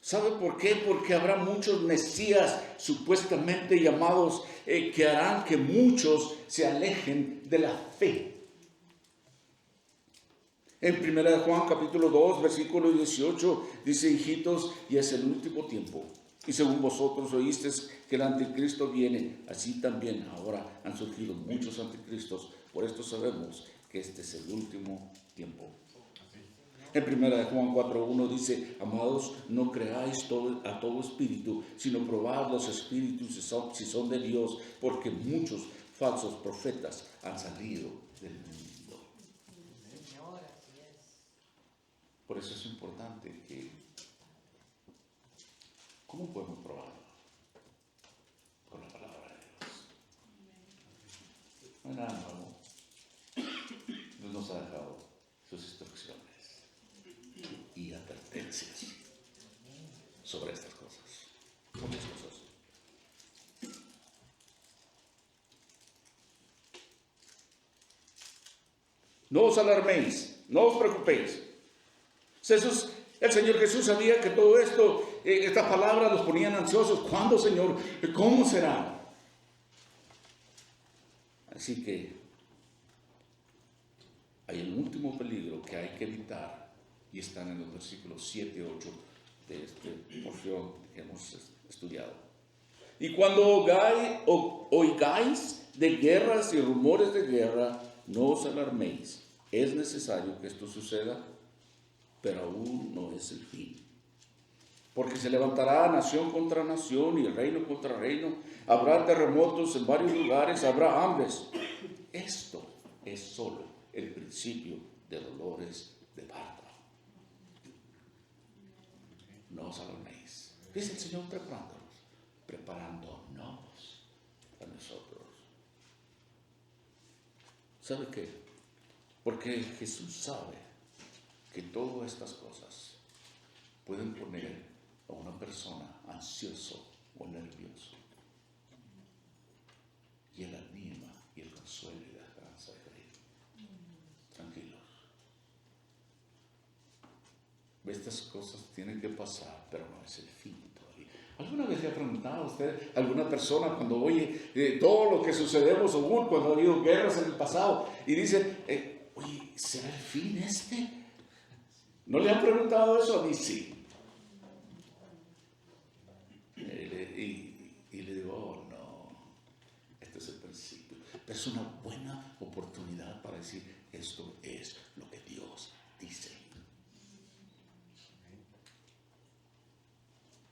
¿Sabe por qué? Porque habrá muchos mesías supuestamente llamados que harán que muchos se alejen de la fe. En 1 Juan capítulo 2, versículo 18, dice, hijitos, y es el último tiempo. Y según vosotros oísteis que el anticristo viene, así también ahora han surgido muchos anticristos. Por esto sabemos que este es el último tiempo. En 1 Juan 4:1 dice, amados, no creáis a todo espíritu, sino probad los espíritus si son de Dios, porque muchos falsos profetas han salido del mundo. Por eso es importante que, ¿cómo podemos probarlo? Con la palabra de Dios. No hay nada nuevo. Dios nos ha dejado sus instrucciones y advertencias sobre estas cosas. Muchas cosas. No os alarméis, no os preocupéis. El Señor Jesús sabía que todo esto, estas palabras los ponían ansiosos. ¿Cuándo, Señor? ¿Cómo será? Así que hay un último peligro que hay que evitar. Y están en los versículos 7 y 8 de esta porción que hemos estudiado. Y cuando oigáis de guerras y rumores de guerra, no os alarméis. Es necesario que esto suceda, pero aún no es el fin. Porque se levantará nación contra nación y reino contra reino. Habrá terremotos en varios lugares, habrá hambres. Esto es solo el principio de dolores de parto. No os alarméis. Dice el Señor preparándonos a nosotros. ¿Sabe qué? Porque Jesús sabe que todas estas cosas pueden poner a una persona ansioso o nervioso. Y Él anima y Él consuela y da esperanza de reír. Tranquilos. Estas cosas tienen que pasar, pero no es el fin todavía. ¿Alguna vez le ha preguntado a usted, alguna persona, cuando oye todo lo que sucedemos, o cuando ha habido guerras en el pasado, y dice, oye, ¿será el fin este? ¿No le han preguntado eso? A mí sí. Y le digo, oh no, este es el principio. Pero es una buena oportunidad para decir, esto es lo que Dios dice.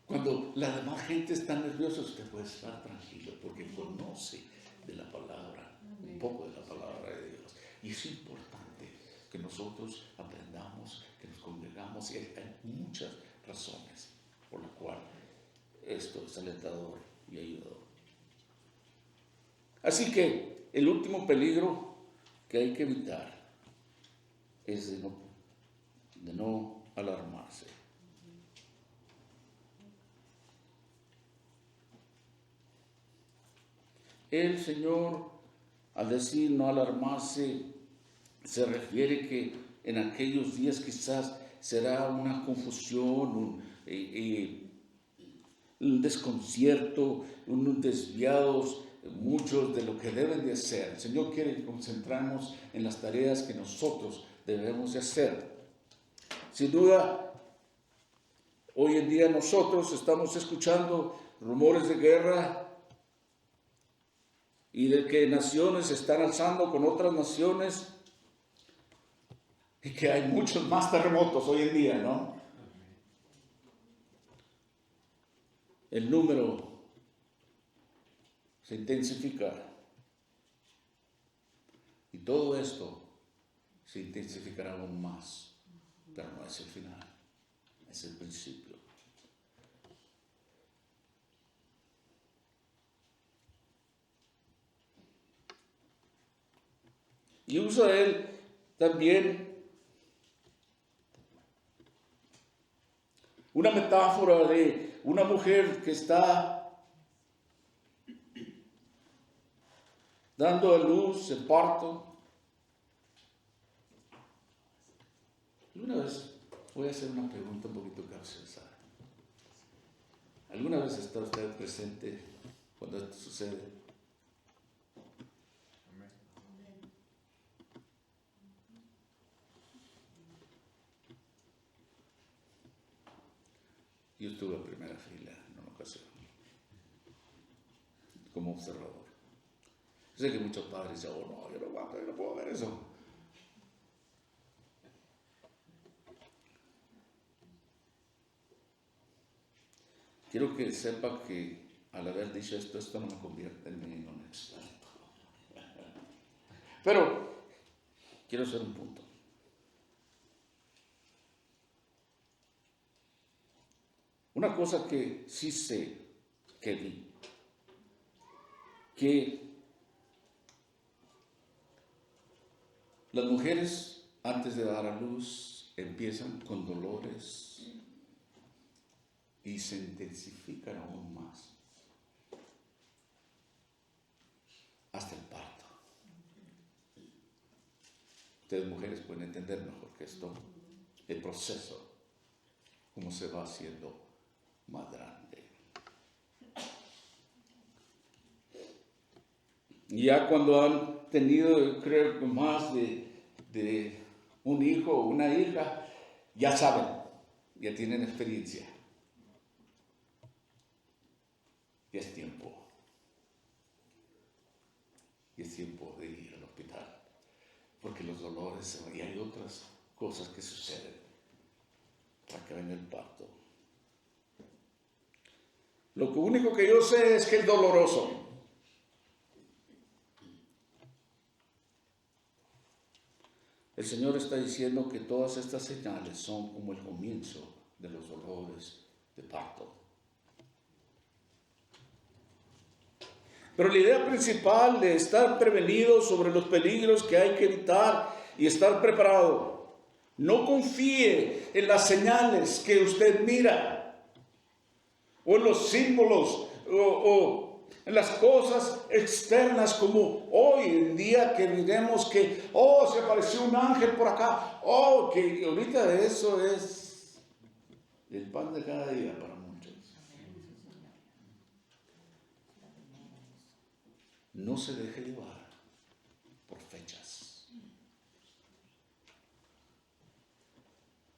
Cuando la demás gente está nerviosa, usted puede estar tranquilo porque conoce de la palabra, un poco de la palabra de Dios. Y es importante que nosotros aprendamos, que nos congregamos, y hay muchas razones por las cuales esto es alentador y ayudador. Así que el último peligro que hay que evitar es de no alarmarse. El Señor, al decir no alarmarse, se refiere que en aquellos días quizás será una confusión, un desconcierto, unos desviados, muchos de lo que deben de hacer. El Señor quiere que concentremos en las tareas que nosotros debemos de hacer. Sin duda, hoy en día nosotros estamos escuchando rumores de guerra y de que naciones se están alzando con otras naciones y que hay muchos más terremotos hoy en día, ¿no? El número se intensifica y todo esto se intensificará aún más, pero no es el final, es el principio. Y usa él también una metáfora de una mujer que está dando a luz el parto. ¿Alguna vez, voy a hacer una pregunta un poquito capciosa? ¿Alguna vez está usted presente cuando esto sucede? Yo estuve en primera fila en una ocasión, como observador. Sé que muchos padres dicen, oh no, yo no aguanto, yo no puedo ver eso. Quiero que sepa que al haber dicho esto no me convierte en un experto. Pero quiero hacer un punto. Una cosa que sí sé que vi, que las mujeres antes de dar a luz empiezan con dolores y se intensifican aún más hasta el parto. Ustedes mujeres pueden entender mejor que esto, el proceso, cómo se va haciendo más grande. Y ya cuando han tenido, creo que más de un hijo o una hija, ya saben, ya tienen experiencia. Y es tiempo. Y es tiempo de ir al hospital. Porque los dolores, y hay otras cosas que suceden para que venga el parto. Lo único que yo sé es que es doloroso. El Señor está diciendo que todas estas señales son como el comienzo de los dolores de parto. Pero la idea principal de estar prevenidos sobre los peligros que hay que evitar y estar preparado. No confíe en las señales que usted mira o en los símbolos o en las cosas externas, como hoy en día que diremos que, se apareció un ángel por acá, que ahorita eso es el pan de cada día para muchos. No se deje llevar por fechas.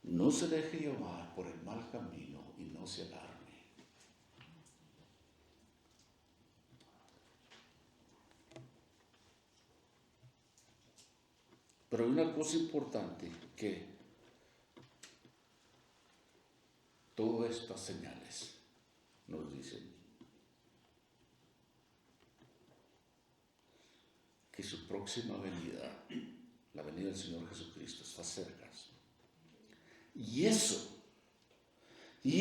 No se deje llevar por el mal camino y no se alarme. Pero hay una cosa importante, que todas estas señales nos dicen que su próxima venida, la venida del Señor Jesucristo, está cerca. Y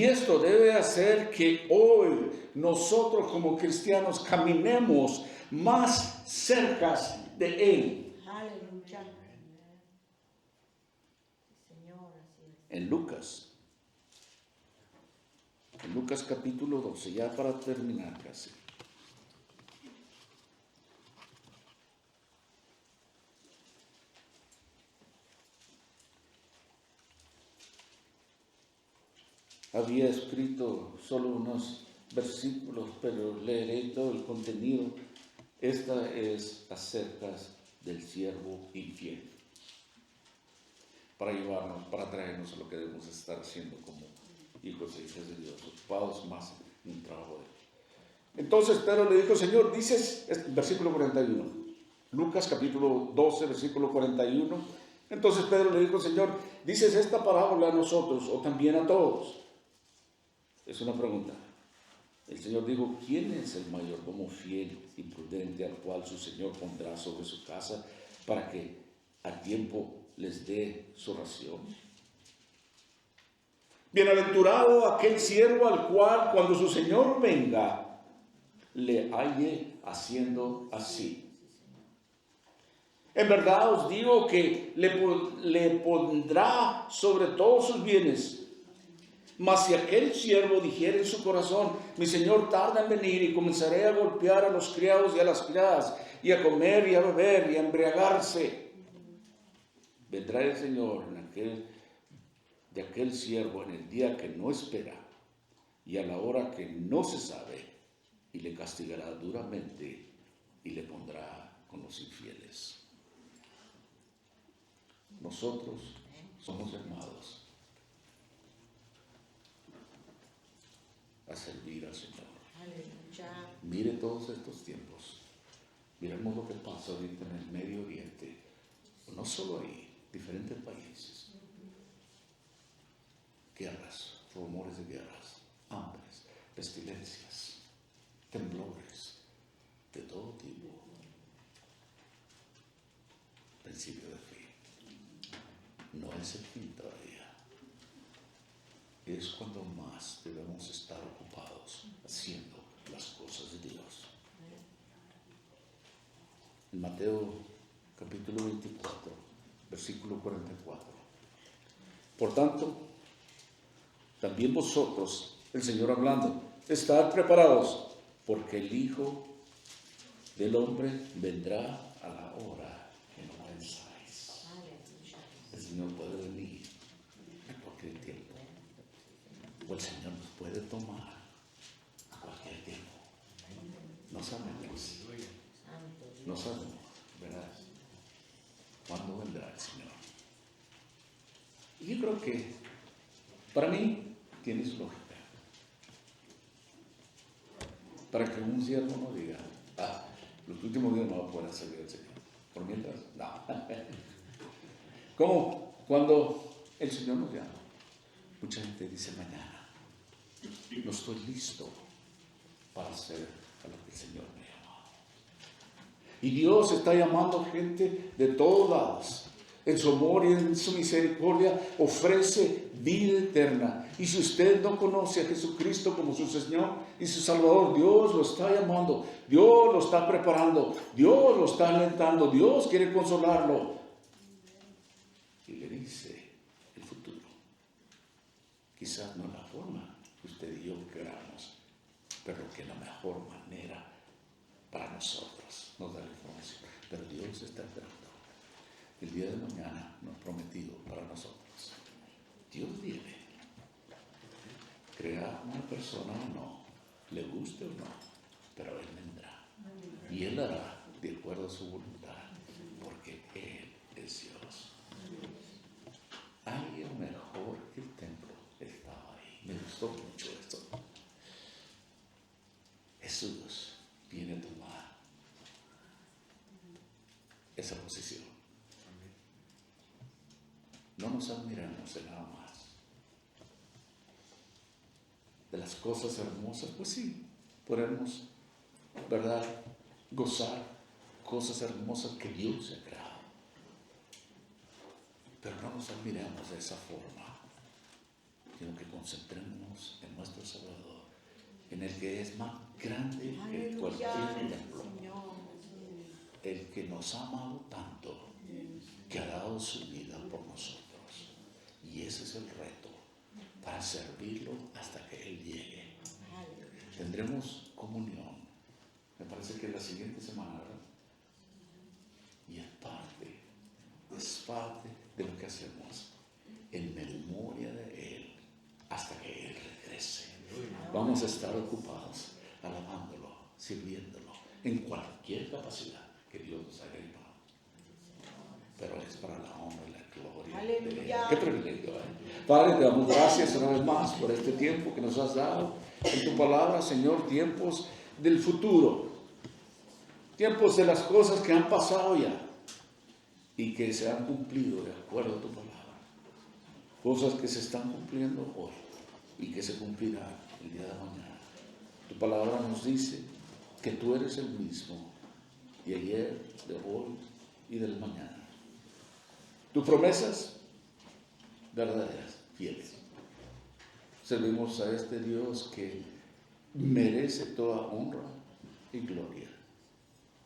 esto debe hacer que hoy nosotros como cristianos caminemos más cerca de Él. Aleluya. Señor, así es. En Lucas capítulo 12, ya para terminar casi. Había escrito solo unos versículos, pero leeré todo el contenido. Esta es acerca del siervo infiel, para llevarnos, para traernos a lo que debemos estar haciendo como hijos e hijas de Dios, ocupados más en un trabajo de Él. Entonces Pedro le dijo: Señor, dices, versículo 41, Lucas capítulo 12, versículo 41. Entonces Pedro le dijo: Señor, ¿dices esta parábola a nosotros o también a todos? Es una pregunta. El Señor dijo: ¿quién es el mayordomo fiel y prudente al cual su Señor pondrá sobre su casa para que a tiempo les dé su ración? Bienaventurado aquel siervo al cual cuando su Señor venga le halle haciendo así. En verdad os digo que le pondrá sobre todos sus bienes. Mas si aquel siervo dijere en su corazón: mi Señor tarda en venir, y comenzaré a golpear a los criados y a las criadas, y a comer y a beber y a embriagarse, vendrá el Señor de aquel siervo en el día que no espera y a la hora que no se sabe, y le castigará duramente y le pondrá con los infieles. Nosotros somos llamados a servir al Señor. Aleluya. Mire todos estos tiempos. Miremos lo que pasa ahorita en el Medio Oriente. No solo ahí, diferentes países. Guerras, rumores de guerras, hambres, pestilencias, temblores, de todo tipo. Principio de fin. No es el fin todavía. Es cuando más debemos estar ocupados haciendo las cosas de Dios. En Mateo capítulo 24, versículo 44. Por tanto, también vosotros, el Señor hablando, estad preparados, porque el Hijo del Hombre vendrá a la hora que no pensáis. El Señor puede venir en cualquier tiempo. O el Señor nos puede tomar a cualquier tiempo. No sabemos. No sabemos, ¿verdad? ¿Cuándo vendrá el Señor? Y yo creo que para mí tiene su lógica. Para que un siervo no diga: los últimos días no va a poder servir al Señor. Por mientras, no. Como cuando el Señor nos llama, mucha gente dice: mañana no estoy listo para hacer a lo que el Señor me llama. Y Dios está llamando gente de todos lados. En su amor y en su misericordia ofrece vida eterna. Y si usted no conoce a Jesucristo como su Señor y su Salvador, Dios lo está llamando, Dios lo está preparando, Dios lo está alentando, Dios quiere consolarlo. y le dice el futuro. Quizás no la forma que usted y yo queramos, pero que la mejor manera para nosotros nos da la información. Pero Dios está esperando. El día de mañana nos prometido para nosotros. Dios viene. Crea una persona o no, le guste o no, pero Él vendrá. Y Él hará de acuerdo a su voluntad, porque Él es Dios. Alguien mejor que el templo estaba ahí. Me gustó mucho esto. Jesús viene a tomar esa posición. No nos admiramos de nada más. De las cosas hermosas, pues sí, podemos, ¿verdad?, gozar cosas hermosas que Dios ha creado. Pero no nos admiremos de esa forma, sino que concentremos en nuestro Salvador, en el que es más grande que cualquier templo, el que nos ha amado tanto, que ha dado su vida por nosotros. Y ese es el reto, para servirlo hasta que Él llegue. Tendremos comunión, me parece que la siguiente semana, ¿verdad? Y es parte de lo que hacemos en memoria de Él hasta que Él regrese. Vamos a estar ocupados alabándolo, sirviéndolo en cualquier capacidad que Dios nos haya llevado. Pero es para la honra y la gloria de Él. Qué privilegio, ¿eh? Padre, te damos gracias una vez más por este tiempo que nos has dado en tu palabra, Señor, tiempos del futuro, tiempos de las cosas que han pasado ya y que se han cumplido de acuerdo a tu palabra, cosas que se están cumpliendo hoy y que se cumplirán el día de mañana. Tu palabra nos dice que tú eres el mismo de ayer, de hoy y del mañana. Tus promesas verdaderas, fieles. Servimos a este Dios que merece toda honra y gloria.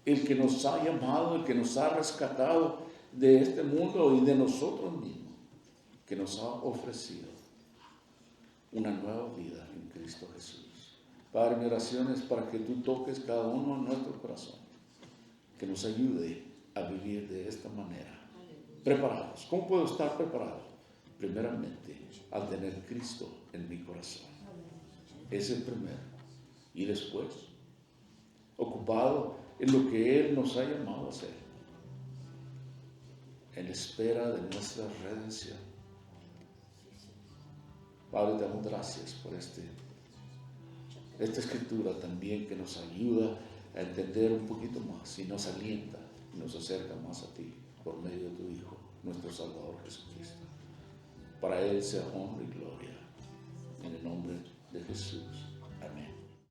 El que nos ha llamado, el que nos ha rescatado de este mundo y de nosotros mismos, que nos ha ofrecido una nueva vida en Cristo Jesús. Padre, mi oración es para que tú toques cada uno en nuestro corazón, que nos ayude a vivir de esta manera. Preparados. ¿Cómo puedo estar preparado? Primeramente, al tener Cristo en mi corazón. Es el primero. Y después, ocupado en lo que Él nos ha llamado a hacer, en espera de nuestra redención. Padre, te damos gracias por esta escritura también que nos ayuda a entender un poquito más y nos alienta y nos acerca más a ti por medio de tu Hijo, nuestro Salvador Jesucristo. Para Él sea honra y gloria, en el nombre de Jesús.